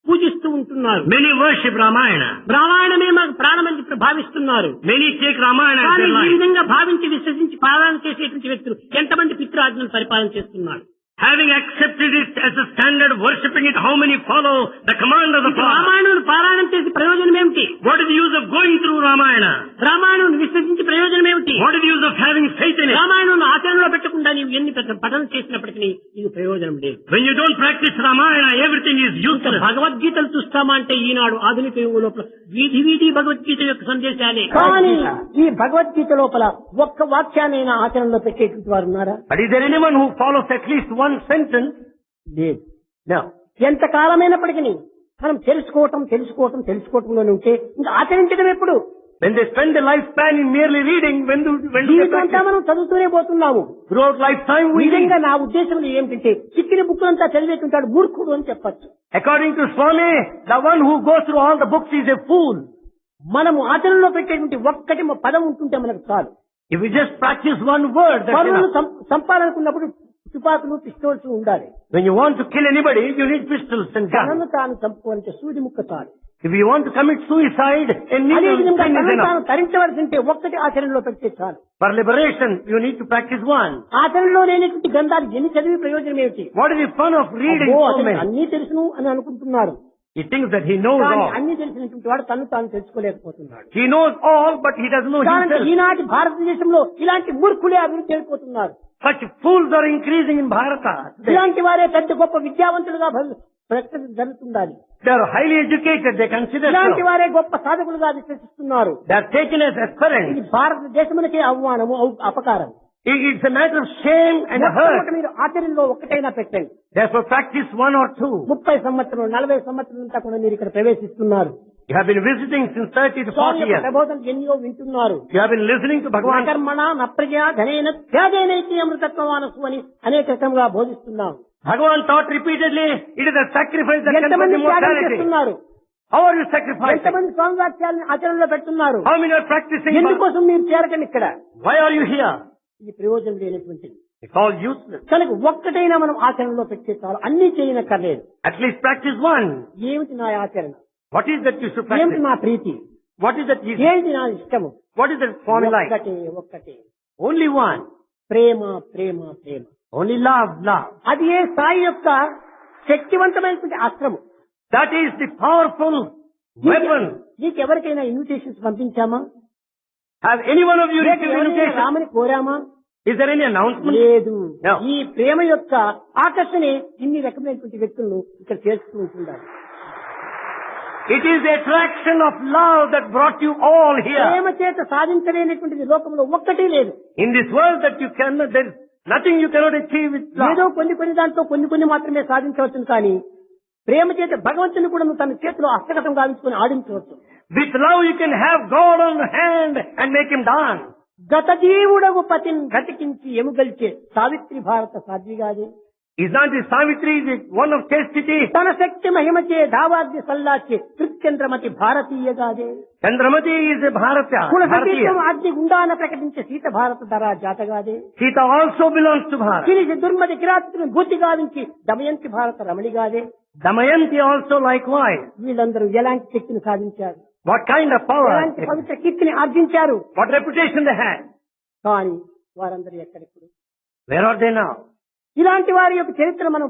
Speaker 1: పూజిస్తూ ఉంటున్నారు?
Speaker 2: Many worship Ramayana.
Speaker 1: రామాయణమే మాకు ప్రాణమని భావిస్తున్నారు.
Speaker 2: Many take Ramayana as
Speaker 1: కానీ
Speaker 2: their
Speaker 1: ఈ
Speaker 2: life.
Speaker 1: విధంగా భావించి విశ్వసించి పాలన చేసేటువంటి వ్యక్తులు ఎంతమంది పితృఆజ్ఞను పరిపాలన చేస్తున్నారు?
Speaker 2: Having accepted it as a standard, worshipping it, how many follow the command of the Father?
Speaker 1: Ramayanam పారాయణం చేసి ప్రయోజనం ఏమిటి?
Speaker 2: What is the use of going through Ramayana?
Speaker 1: Ramayanam విశ్వసించి ప్రయోజనం ఏమిటి?
Speaker 2: What is the use of having faith in it?
Speaker 1: Ramayanam ఆచరణలో పెట్టకుండా నీవు ఎన్ని పఠనం చేసినప్పటికీ ఇది ప్రయోజనం లేదు.
Speaker 2: When you don't practice Ramayana, everything is useless.
Speaker 1: భగవద్గీతలు చూస్తామా అంటే ఈనాడు ఆధునిక యుగం లోపల వీధి వీధి భగవద్గీత యొక్క సందేశాలే. కానీ ఈ భగవద్గీత లోపల ఒక్క వాక్యాన్నైనా ఆచరణలో పెట్టేటువంటి వారు ఉన్నారా?
Speaker 2: But is there anyone who follows at least one sentence?
Speaker 1: లేదు.
Speaker 2: No.
Speaker 1: ఎంత కాలమైనప్పటికీ మనం తెలుసుకోవటంలోనే ఉంటే ఇంకా ఆచరించడం ఎప్పుడు?
Speaker 2: When they spend the lifespan in merely reading, when do they
Speaker 1: జీవితం అంతా
Speaker 2: practice?
Speaker 1: మనం చదువుతూనే పోతున్నాము.
Speaker 2: Throughout lifetime we read.
Speaker 1: నిజంగా నా ఉద్దేశంలో ఏమిటంటే చిక్కిన బుక్కులంతా చదివేటుంటాడు మూర్ఖుడు అని చెప్పచ్చు.
Speaker 2: According to Swami, the one who goes through all the books is a fool.
Speaker 1: మనము ఆచరణలో పెట్టేటువంటి ఒక్కటి పదం ఉంటుంటే మనకు చాలు.
Speaker 2: If we just practice one word, that's
Speaker 1: పనులను
Speaker 2: enough.
Speaker 1: సంపాదనుకున్నప్పుడు తుపాకులు పిస్తోల్స్ ఉండాలి.
Speaker 2: When you want to kill anybody, you need pistols and
Speaker 1: తనను
Speaker 2: guns.
Speaker 1: తాను చంపుకోవాలంటే సూది ముక్క చాలు.
Speaker 2: If you want to commit suicide, a
Speaker 1: అదే
Speaker 2: needle
Speaker 1: విధంగా
Speaker 2: pen is
Speaker 1: తనను తాను
Speaker 2: enough.
Speaker 1: తరించవలసింటే ఒక్కటి ఆచరణలో పెడితే చాలు.
Speaker 2: For liberation, you need to practice one.
Speaker 1: ఆచరణలో లేనటువంటి గ్రంథాలు ఎన్ని చదివి ప్రయోజనం ఏమిటి?
Speaker 2: What is the fun of reading
Speaker 1: అబ్బో,
Speaker 2: so
Speaker 1: అతనికి
Speaker 2: many?
Speaker 1: అన్నీ తెలుసును అని అనుకుంటున్నారు.
Speaker 2: He thinks that he knows
Speaker 1: కానీ
Speaker 2: all.
Speaker 1: అన్ని తెలిసినటువంటి వాడు తను తాను తెలుసుకోలేకపోతున్నాడు.
Speaker 2: He knows all, but he doesn't know
Speaker 1: కారణం
Speaker 2: himself.
Speaker 1: ఈనాటి భారతదేశంలో ఇలాంటి మూర్ఖులే అభివృద్ధి అయిపోతున్నారు.
Speaker 2: Such fools are increasing in Bharata.
Speaker 1: ఇలాంటి వారే పెద్ద గొప్ప విద్యావంతులుగా ప్రకటన జరుగుతుండాలి.
Speaker 2: They are highly educated, they consider
Speaker 1: ఇలాంటి
Speaker 2: so.
Speaker 1: వారే గొప్ప సాధకులుగా విశ్వసిస్తున్నారు.
Speaker 2: They are taken as
Speaker 1: ఇది
Speaker 2: aspirants.
Speaker 1: భారతదేశమునకే అవమానము, అపకారం.
Speaker 2: It's a matter of shame and
Speaker 1: మొట్టమొదట
Speaker 2: hurt.
Speaker 1: మీరు ఆచరణలో ఒక్కటైనా పెట్టండి.
Speaker 2: Therefore practice one or two.
Speaker 1: 30 సంవత్సరాలు 40 సంవత్సరాలు అంతా కూడా మీరు ఇక్కడ ప్రవేశిస్తున్నారు.
Speaker 2: You have been visiting since 30 to 40 years.
Speaker 1: ప్రబోధన ఎన్నో వింటున్నారు.
Speaker 2: You have been listening to Bhagavan.
Speaker 1: కర్మణ నప్రజా ధనేన త్యాగేనైతే అమృతత్వమానసు అని అనేక రకంగా బోధిస్తున్నాం.
Speaker 2: Bhagavan taught repeatedly, it is a sacrifice that can
Speaker 1: ఎంతమంది
Speaker 2: bring
Speaker 1: త్యాగం
Speaker 2: immortality.
Speaker 1: చేస్తున్నారు?
Speaker 2: How are you sacrificing?
Speaker 1: ఎంతమంది స్వామి వాక్యాలను ఆచరణలో పెడుతున్నారు?
Speaker 2: How many are practicing?
Speaker 1: ఎందుకోసం మీరు చేరకండి ఇక్కడ.
Speaker 2: Why are you here?
Speaker 1: ఇది ప్రయోజనం లేనటువంటిది.
Speaker 2: It's all useless.
Speaker 1: కనుక ఒక్కటైనా మనం ఆచరణలో పెట్టే చాలు, అన్ని చేయనక్కర్లేదు.
Speaker 2: At least practice one.
Speaker 1: ఏమిటి నా ఆచరణ?
Speaker 2: What is that you should
Speaker 1: ఏమిటి
Speaker 2: practice?
Speaker 1: నా ప్రీతి?
Speaker 2: What is that you
Speaker 1: ఏంటి నా ఇష్టము?
Speaker 2: What is that Swami like?
Speaker 1: ఒక్కటే
Speaker 2: Only one.
Speaker 1: ప్రేమ ప్రేమ ప్రేమ.
Speaker 2: Only love, love.
Speaker 1: అది ఏ స్థాయి యొక్క శక్తివంతమైనటువంటి అస్త్రము.
Speaker 2: That is the powerful weapon.
Speaker 1: నీకెవరికైనా ఇన్విటేషన్స్ పంపించామా?
Speaker 2: Have any one of you
Speaker 1: లేక
Speaker 2: received
Speaker 1: ఎవరైనా
Speaker 2: invitation?
Speaker 1: రామని కోరామా?
Speaker 2: Is there any announcement?
Speaker 1: లేదు.
Speaker 2: No.
Speaker 1: ఈ ప్రేమ యొక్క ఆకర్షణే ఇన్ని రకమైనటువంటి వ్యక్తులను ఇక్కడ చేస్తూ ఉంటున్నారు.
Speaker 2: It is the attraction of love that brought you all here.
Speaker 1: ప్రేమ చేత సాధించలేనటువంటిది లోకంలో ఒక్కటే లేదు.
Speaker 2: In this world that you cannot, there is nothing you cannot achieve with
Speaker 1: ఏదో
Speaker 2: love.
Speaker 1: కొన్ని దాంట్లో కొన్ని మాత్రమే సాధించవచ్చు, కానీ ప్రేమ చేత భగవంతుని కూడా నువ్వు తన చేతిలో హస్తగతం గావించుకుని ఆడించవచ్చు.
Speaker 2: With love you can have God on hand and make him dance.
Speaker 1: గత జీవుడగు పతిని గతికించి ఎముగల్చే సావిత్రి భారత సాధ్విగాదే.
Speaker 2: Is not the Savitri the one of chastity?
Speaker 1: తన శక్తి మహిమచే దావాద్య సల్లాచే కృత్య చంద్రమతి భారతీయ Gade.
Speaker 2: Chandramati is a Bharatiya.
Speaker 1: కుల సతీత్వం అగ్ని గుండాన ప్రకటించే సీత భారత ధరా జాతగాదే.
Speaker 2: Sita also belongs to Bharat.
Speaker 1: కిలిసి దుర్మతి కిరాతుని బుద్ధి గావించి దమయంతి భారత రమణిగాదే.
Speaker 2: Damayanti also likewise.
Speaker 1: వీళ్ళందరూ ఎలాంటి శక్తిని సాధించారు,
Speaker 2: What kind of power?
Speaker 1: ఎలాంటి పవిత్ర కీర్తిని ఆర్జించారు.
Speaker 2: What reputation they had?
Speaker 1: కానీ వారందరూ ఎక్కడిప్పుడు.
Speaker 2: Where are they now?
Speaker 1: ఇలాంటి వారి యొక్క చరిత్ర మనం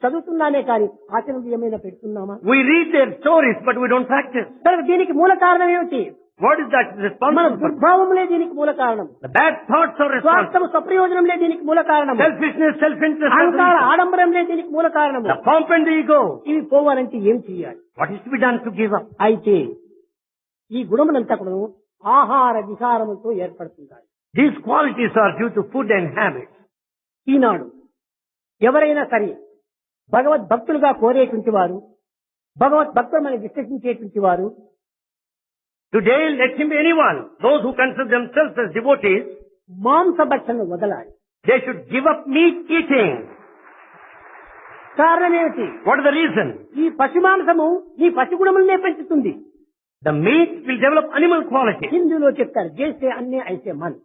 Speaker 1: చదువుతున్నామే కానీ ఆచరణలు ఏమైనా పెడుతున్నామా?
Speaker 2: We read their stories, but we don't practice.
Speaker 1: కనుక దీనికి మూల కారణం ఏమిటి?
Speaker 2: What is that
Speaker 1: మన
Speaker 2: responsible for?
Speaker 1: దుర్భావములే దీనికి మూల కారణం.
Speaker 2: The bad thoughts are responsible.
Speaker 1: స్వార్థము స్వప్రయోజనంలే దీనికి మూల కారణం.
Speaker 2: Selfishness, self-interest,
Speaker 1: అహంకార ఆడంబరంలే దీనికి మూల కారణం.
Speaker 2: the pomp and the ego.
Speaker 1: ఇవి పోవాలంటే ఏం చేయాలి?
Speaker 2: What is to be done to give up?
Speaker 1: అయితే ఈ గుణములంతా కూడా ఆహార విహారములతో ఏర్పడుతుంటాయి.
Speaker 2: These qualities are due to food and habits.
Speaker 1: ఈనాడు ఎవరైనా సరే భగవద్భక్తులుగా కోరేటువంటి వారు, భగవద్భక్తులమని విశ్వసించేటువంటి వారు
Speaker 2: Today, let him be anyone. Those who consider themselves as devotees,
Speaker 1: మాంసభక్షణను వదలాలి.
Speaker 2: they should give up meat eating.
Speaker 1: కారణం ఏమిటి?
Speaker 2: What is the reason?
Speaker 1: ఈ పశుమాంసము ఈ పశుగుణములనే పెంచుతుంది.
Speaker 2: The meat will develop animal quality.
Speaker 1: హిందీలో చెప్తారు జైసే అన్నే ఐసే Mann.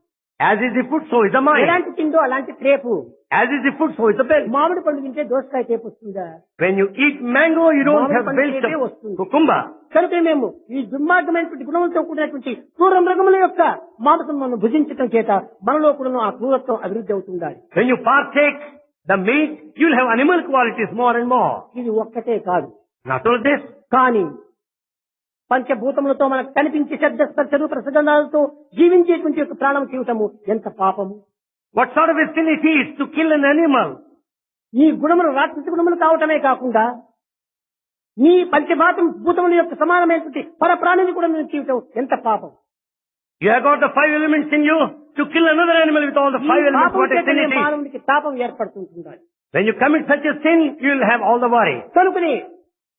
Speaker 2: As is the food, so is the mind.
Speaker 1: ఎలాంటి తిండో అలాంటి త్రేపు.
Speaker 2: As is the food, so is the belly.
Speaker 1: మామిడి పండు తింటే దోసకాయ తేపు వస్తుందా?
Speaker 2: When you eat mango, you don't
Speaker 1: మామిడి
Speaker 2: have
Speaker 1: పండు
Speaker 2: belch
Speaker 1: తేపే
Speaker 2: of
Speaker 1: వస్తుంది.
Speaker 2: cucumber.
Speaker 1: కనుక మేము ఈ దుర్మార్గమైనటువంటి గుణములతో కూడినటువంటి క్రూర మృగముల యొక్క మాంసం మనం భుజించటం చేత మనలో కూడా ఆ క్రూరత్వం అభివృద్ధి అవుతుండాలి.
Speaker 2: When you partake the meat, you'll have animal qualities more and more.
Speaker 1: ఇది ఒక్కటే కాదు.
Speaker 2: Not only this,
Speaker 1: కానీ పంచభూతములతో మనకు కనిపించే శబ్ద స్పర్శ రూప రసగంధాలతో జీవించేటువంటి యొక్క ప్రాణం తీయటము ఎంత పాపము.
Speaker 2: what sort of a sin it is to kill an animal?
Speaker 1: నీ గుణములు రాక్షస గుణములు కావటమే కాకుండా నీ భూతముల యొక్క సమానమైనటువంటి పర ప్రాణిని కూడా నేను తీయటం ఎంత పాపం.
Speaker 2: You have got the 5 elements in you to kill another animal with all the 5
Speaker 1: ఈ
Speaker 2: elements.
Speaker 1: పాపం
Speaker 2: What a sin
Speaker 1: చేతనే
Speaker 2: it is.
Speaker 1: మానవునికి తాపం ఏర్పడుతుంటుంది.
Speaker 2: When you commit such a sin, you will have all the worry.
Speaker 1: కనుకనే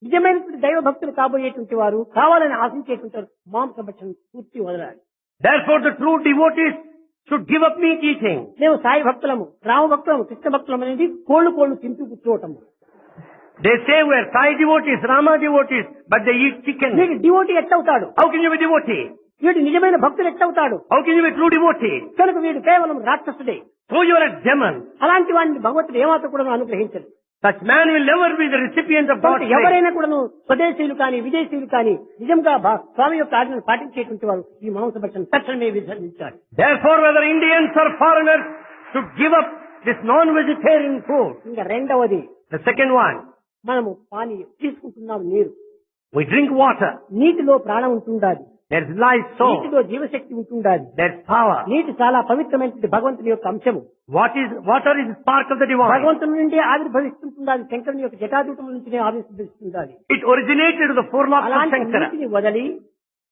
Speaker 1: నిజమైనటువంటి దైవ భక్తులు కాబోయేటువంటి వారు కావాలని ఆశించేటువంటి వారు మాంసభక్షణ పూర్తి వదలాలి.
Speaker 2: Therefore, the true devotees should give up meat eating.
Speaker 1: మేము సాయి భక్తులము, రామ భక్తులము, కృష్ణ భక్తులము అనేది కోళ్లు తింటూ కూర్చోవటము.
Speaker 2: They say we are Sai devotees, Rama devotees, but they eat chicken.
Speaker 1: నీకు devotee ఎట్టవుతాడు?
Speaker 2: How can you be devotee?
Speaker 1: వీడు నిజమైన భక్తులు ఎట్టవుతాడు?
Speaker 2: How can you be true devotee?
Speaker 1: కనుక వీడు కేవలం రాక్షసుడే.
Speaker 2: So you are a demon.
Speaker 1: అలాంటి వాడిని భగవంతుడు ఏమాత్రం కూడా అనుగ్రహించడు.
Speaker 2: Such man will never be the recipient of God's grace.
Speaker 1: ఎవరైనా కూడా స్వదేశీయులు కానీ విదేశీయులు కానీ నిజంగా స్వామి యొక్క ఆజ్ఞను పాటించేటువంటి వారు ఈ మాంసభక్షణ తక్షణమే విసర్జించాలి.
Speaker 2: Therefore, whether Indians or foreigners should give up this non-vegetarian food.
Speaker 1: ఇంకా రెండవది,
Speaker 2: The second one,
Speaker 1: మనము పానీయం తీసుకుంటున్నాం నీరు.
Speaker 2: we drink water.
Speaker 1: నీటిలో ప్రాణం ఉంటుండాలి.
Speaker 2: There is life soul.
Speaker 1: నీటిలో జీవశక్తి ఉంటుండాలి.
Speaker 2: There is power.
Speaker 1: నీటి చాలా పవిత్రమైనటువంటి భగవంతుని యొక్క అంశము.
Speaker 2: Water is the spark of the divine.
Speaker 1: భగవంతుని నుండి ఆవిర్భవిస్తుండాలి. శంకరుని యొక్క జటాజూటం నుంచి ఆవిర్భవిస్తుండాలి.
Speaker 2: It originated with the four locks of
Speaker 1: అలాంటి
Speaker 2: Shankara.
Speaker 1: నీటిని వదలి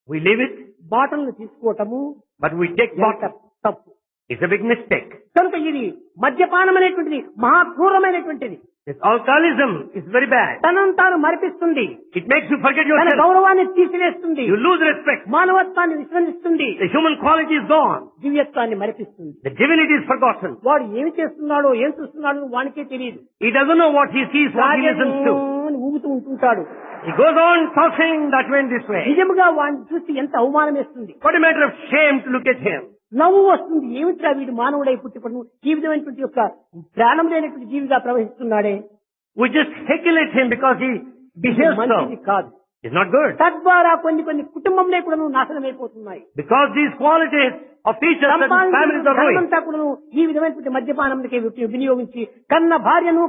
Speaker 2: We leave it,
Speaker 1: బాటలను తీసుకోవటము
Speaker 2: but we take
Speaker 1: ఎంత
Speaker 2: water.
Speaker 1: తప్పు.
Speaker 2: It's a big mistake.
Speaker 1: కనుక ఇది మద్యపానం అనేటువంటిది మహాక్రూరమైనటువంటిది.
Speaker 2: This alcoholism is very bad.
Speaker 1: తనను తాను మరిపిస్తుంది.
Speaker 2: It makes you forget
Speaker 1: తన
Speaker 2: yourself.
Speaker 1: గౌరవాన్ని తీసివేస్తుంది.
Speaker 2: You lose respect.
Speaker 1: మానవత్వాన్ని విస్మరిస్తుంది.
Speaker 2: The human quality is gone.
Speaker 1: దివ్యత్వాన్ని మరిపిస్తుంది.
Speaker 2: The divinity is forgotten.
Speaker 1: వాడు ఏమి చేస్తున్నాడో ఏం చూస్తున్నాడో వానికే తెలియదు.
Speaker 2: He doesn't know what he sees, what he listens to.
Speaker 1: అని ఊగుతూ ఉంటుంటాడు.
Speaker 2: He goes on talking that way and this way.
Speaker 1: నిజముగా వాడిని చూసి ఎంత అవమానం వేస్తుంది.
Speaker 2: What a matter of shame to look at him.
Speaker 1: నవ్వు వస్తుంది. ఏమిట్రా వీడు మానవుడై పుట్టిపడు ఈ విధమైనటువంటి యొక్క ప్రాణం లేనటువంటి జీవిగా ప్రవహిస్తున్నాడే.
Speaker 2: We just heckle at him because he behaves
Speaker 1: మంచిది
Speaker 2: so.
Speaker 1: కాదు.
Speaker 2: It's not good.
Speaker 1: తద్వారా కొన్ని కుటుంబంలో కూడా నాశనం అయిపోతున్నాయి.
Speaker 2: Because these qualities of features and families are ruined.
Speaker 1: ధనమంతా కూడా ఈ విధమైనటువంటి మద్యపానంకి వినియోగించి కన్న భార్యను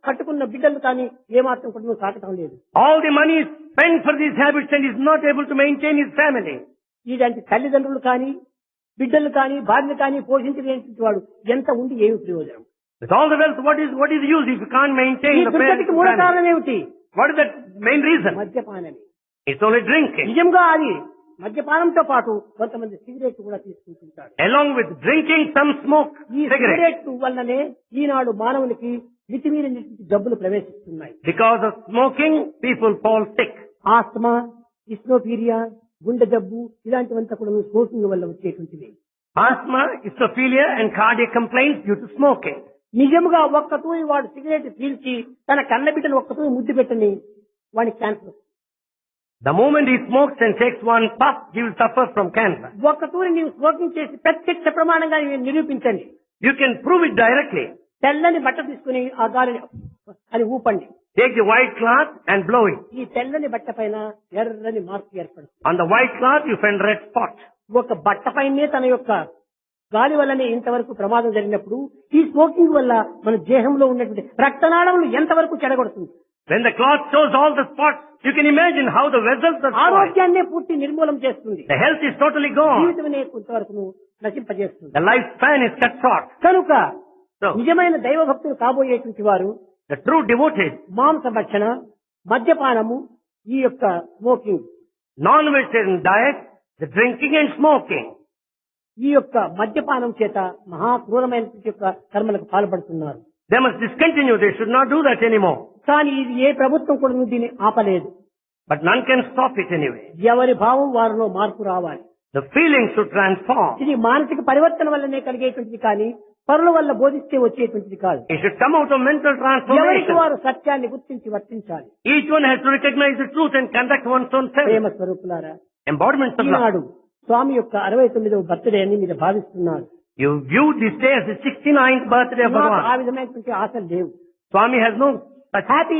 Speaker 1: కట్టుకున్న బిడ్డలు కానీ ఏమాత్రం కూడా సాకటం లేదు.
Speaker 2: All the money is spent for these habits and is not able to maintain his family.
Speaker 1: ఇలాంటి తల్లిదండ్రులు కానీ బిడ్డలు కానీ భార్యను కానీ పోషించలేనటువంటి వాడు ఎంత ఉండి ఏమి ప్రయోజనం?
Speaker 2: With all the wealth, what is the use if you can't
Speaker 1: ఈ
Speaker 2: maintain the parents'
Speaker 1: దుర్గతికి మూల
Speaker 2: family?
Speaker 1: కారణం ఏమిటి?
Speaker 2: What is the main reason?
Speaker 1: మద్యపానమే.
Speaker 2: It's only drinking.
Speaker 1: నిజంగా అది మద్యపానంతో పాటు కొంతమంది సిగరెట్ కూడా తీసుకుంటుంటారు.
Speaker 2: Along with drinking, some smoke
Speaker 1: ఈ
Speaker 2: cigarette.
Speaker 1: సిగరెట్ వల్లనే ఈనాడు మానవునికి మితిమీరినటువంటి జబ్బులు ప్రవేశిస్తున్నాయి.
Speaker 2: Because of smoking, people fall sick.
Speaker 1: Asthma, eosinophilia, గుండె జబ్బు ఇలాంటివంతా కూడా స్మోకింగ్ వల్ల వచ్చేటువంటివి.
Speaker 2: Asthma, istophilia and cardiac complaints due to smoking.
Speaker 1: నిజముగా ఒక్కతూరి వాడు సిగరెట్ పీల్చి తన కన్న బిడ్డను ఒక్కతూరి ముద్దు పెట్టని వాడికి cancer.
Speaker 2: The moment he smokes and takes one puff, he will suffer from cancer.
Speaker 1: ఒక్క తూరి నీవు స్మోకింగ్ చేసి ప్రత్యక్ష ప్రమాణంగా నీవు నిరూపించండి.
Speaker 2: You can prove it directly.
Speaker 1: తెల్లని బట్ట తీసుకుని ఆ గాలిని అని ఊపండి.
Speaker 2: Take the white cloth and blow it.
Speaker 1: ఈ తెల్లని బట్ట పైన ఎర్రని మార్పు ఏర్పడుతుంది.
Speaker 2: On the white cloth, you find red spot.
Speaker 1: ఒక బట్ట పైనే తన యొక్క గాలి వల్లనే ఇంతవరకు ప్రమాదం జరిగినప్పుడు ఈ స్మోకింగ్ వల్ల మన దేహంలో ఉన్నటువంటి రక్తనాళములు ఎంతవరకు చెడగొడుతుంది.
Speaker 2: When the cloth shows all the spots, you can imagine how the vessels are spoiled.
Speaker 1: ఆరోగ్యాన్నే పూర్తి నిర్మూలం చేస్తుంది.
Speaker 2: The health is totally gone.
Speaker 1: జీవితమే కొంతవరకు నశింపజేస్తుంది.
Speaker 2: The lifespan is cut short.
Speaker 1: కనుక
Speaker 2: So,
Speaker 1: నిజమైన దైవ భక్తులు కాబోయేటువంటి వారు
Speaker 2: the true devotees,
Speaker 1: మాంస భక్షణ, మద్యపానము, ఈ యొక్క smoking,
Speaker 2: non-vegetarian diet, the drinking and smoking,
Speaker 1: ఈ యొక్క మద్యపానం చేత మహా క్రూరమైనటువంటి యొక్క కర్మలకు పాల్పడుతున్నారు.
Speaker 2: they must discontinue. They should not do that anymore.
Speaker 1: కానీ ఇది ఏ ప్రభుత్వం కూడా దీన్ని ఆపలేదు.
Speaker 2: But none can stop it anyway.
Speaker 1: ఎవరి భావం వారిలో మార్పు రావాలి.
Speaker 2: The feelings should transform.
Speaker 1: ఇది మానసిక పరివర్తన వల్లనే కలిగేటువంటిది కానీ పరుల వల్ల బోధిస్తే వచ్చేటువంటిది కాదు.
Speaker 2: It should come out of mental
Speaker 1: ఎవరికి
Speaker 2: transformation.
Speaker 1: వారు సత్యాన్ని గుర్తించి వర్తించాలి.
Speaker 2: Each one has to recognize the truth and conduct one's own self.
Speaker 1: ప్రేమ స్వరూపులారా,
Speaker 2: Embodiments of love.
Speaker 1: ఈనాడు స్వామి యొక్క 69వ బర్త్డే అని మీరు భావిస్తున్నారు.
Speaker 2: You view this day as the 69th birthday of
Speaker 1: నాకు ఆ
Speaker 2: Bhagavan.
Speaker 1: విధమైనటువంటి ఆశలు లేవు.
Speaker 2: Swami has no such.
Speaker 1: Happy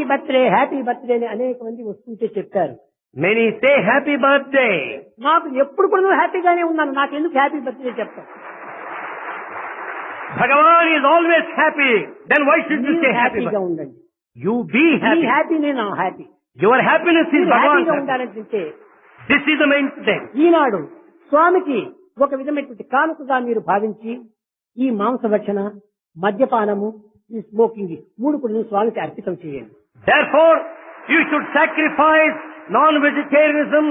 Speaker 1: birthday అని అనేక మంది వస్తుంటే చెప్పారు.
Speaker 2: Many say happy birthday.
Speaker 1: నాకు ఎప్పుడు కూడా హ్యాపీగానే ఉన్నాను, నాకు ఎందుకు హ్యాపీ బర్త్డే చెప్తాను.
Speaker 2: Bhagavan is always happy. Then why should you say happy
Speaker 1: హ్యాపీగా
Speaker 2: birthday?
Speaker 1: ఉండండి.
Speaker 2: You be
Speaker 1: ఈ
Speaker 2: happy.
Speaker 1: హ్యాపీనే నా హ్యాపీ.
Speaker 2: Your happiness is
Speaker 1: హ్యాపీగా
Speaker 2: Bhagavan's happiness.
Speaker 1: ఉండాలంటే
Speaker 2: This is the main thing.
Speaker 1: ఈనాడు స్వామికి ఒక విధమైనటువంటి కానుకగా మీరు భావించి ఈ మాంసభక్షణ, మద్యపానము, ఈ స్మోకింగ్ మూడు కూడా స్వామికి అర్పితం చేయండి.
Speaker 2: Therefore, you should sacrifice non-vegetarianism,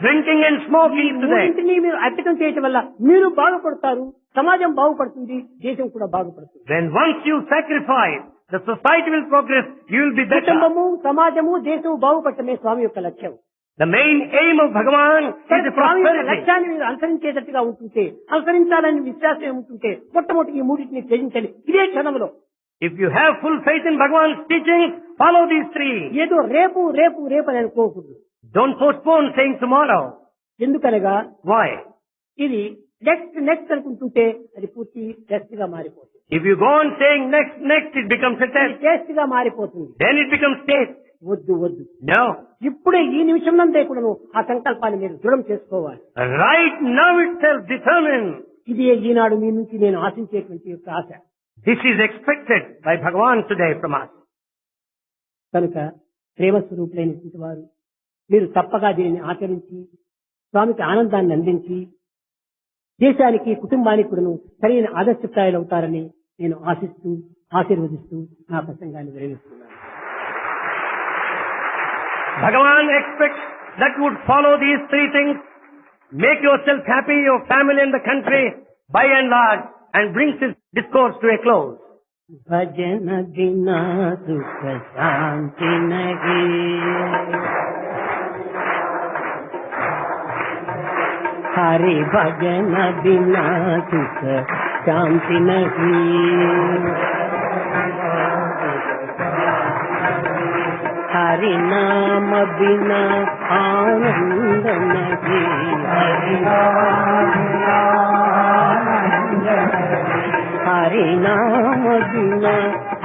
Speaker 2: drinking and smoking today.
Speaker 1: మూడింటిని మీరు అర్పితం చేయటం వల్ల మీరు బాగుపడతారు, సమాజం బాగుపడుతుంది, దేశం కూడా బాగుపడుతుంది.
Speaker 2: Then once you sacrifice, the society will progress, you will be better.
Speaker 1: కుటుంబము, సమాజము, దేశము బాగుపడటమే స్వామి యొక్క లక్ష్యం.
Speaker 2: The main aim of Bhagavan is the
Speaker 1: స్వామి యొక్క
Speaker 2: prosperity.
Speaker 1: లక్ష్యాన్ని మీరు అనుసరించేటట్టుగా ఉంటుంటే, అనుసరించాలని విశ్వాసం ఉంటుంటే మొట్టమొదటి ఈ మూడింటిని త్యజించండి ఇదే క్షణంలో.
Speaker 2: If you have full faith in Bhagavan's teaching, follow these three.
Speaker 1: ఏదో రేపు రేపు రేపు అని అనుకోకూడదు.
Speaker 2: Don't postpone saying tomorrow.
Speaker 1: ఎందుకనగా
Speaker 2: Why?
Speaker 1: ఇది నెక్స్ట్ అనుకుంటుంటే అది పూర్తి టెస్ట్ గా మారిపోతుంది.
Speaker 2: If you go on saying next, it becomes a test.
Speaker 1: Test గా మారిపోతుంది.
Speaker 2: Then it becomes taste.
Speaker 1: వద్దు.
Speaker 2: No.
Speaker 1: ఇప్పుడే ఈ నిమిషం నందే కూడాను ఆ సంకల్పాన్ని మీరు దృఢం చేసుకోవాలి.
Speaker 2: Right now itself determine.
Speaker 1: ఇది ఈనాడు మీ నుంచి నేను ఆశించేటువంటి యొక్క ఆశ.
Speaker 2: This is expected by Bhagavan today from us.
Speaker 1: కనుక ప్రేమ స్వరూపులైనటువంటి వారు మీరు తప్పగా దీనిని ఆచరించి స్వామికి ఆనందాన్ని అందించి దేశానికి, కుటుంబానికి కూడాను సరైన ఆదర్శప్రాయాలు అవుతారని నేను ఆశిస్తూ ఆశీర్వదిస్తూ నా ప్రసంగాన్ని విరమిస్తున్నాను.
Speaker 2: Bhagavan expects that you would follow these three things, make yourself happy, your family and the country, by and large, and brings his discourse to a close.
Speaker 1: భజన బినా సుఖ శాంతి నహి, హరి భజన బినా సుఖ శాంతి నహి, హరి నామ బినా ఆనంద నహి, హరి నామ బినా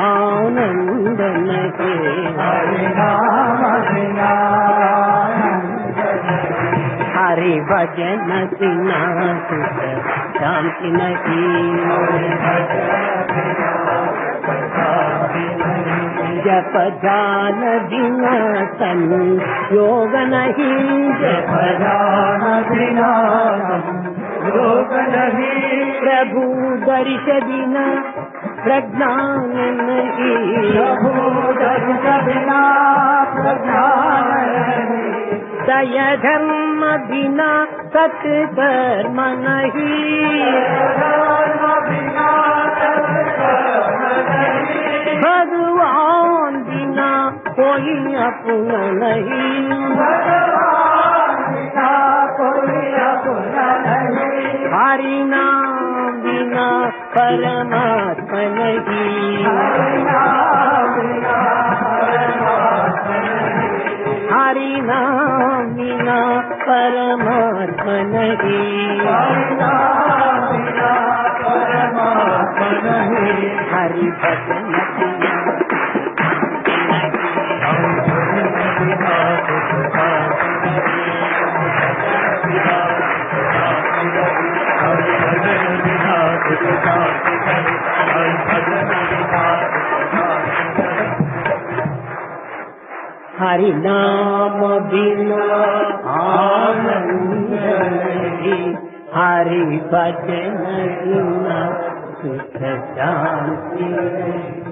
Speaker 1: ఆనంద నహి, హరి భజన బినా సుఖ శాంతి నహి, జప ధ్యాన బినా సంయోగ నహి, జప ధ్యాన బినా योग नहीं, प्रभु दर्श बिना प्रज्ञान नहीं, प्रभु दर्श बिना प्रज्ञान नहीं, दय धर्म बिना सत्कर्म नहीं, भगवान बिना कोई अपना नहीं, हरि नाम बिना परमात्मा नहीं, हरि नाम बिना परमात्मा नहीं, हरि नाम बिना परमात्मा नहीं, हरि भजन बिना हरि नाम बिना आनंद नहीं, हरि भजन बिना सुख शांति नहीं।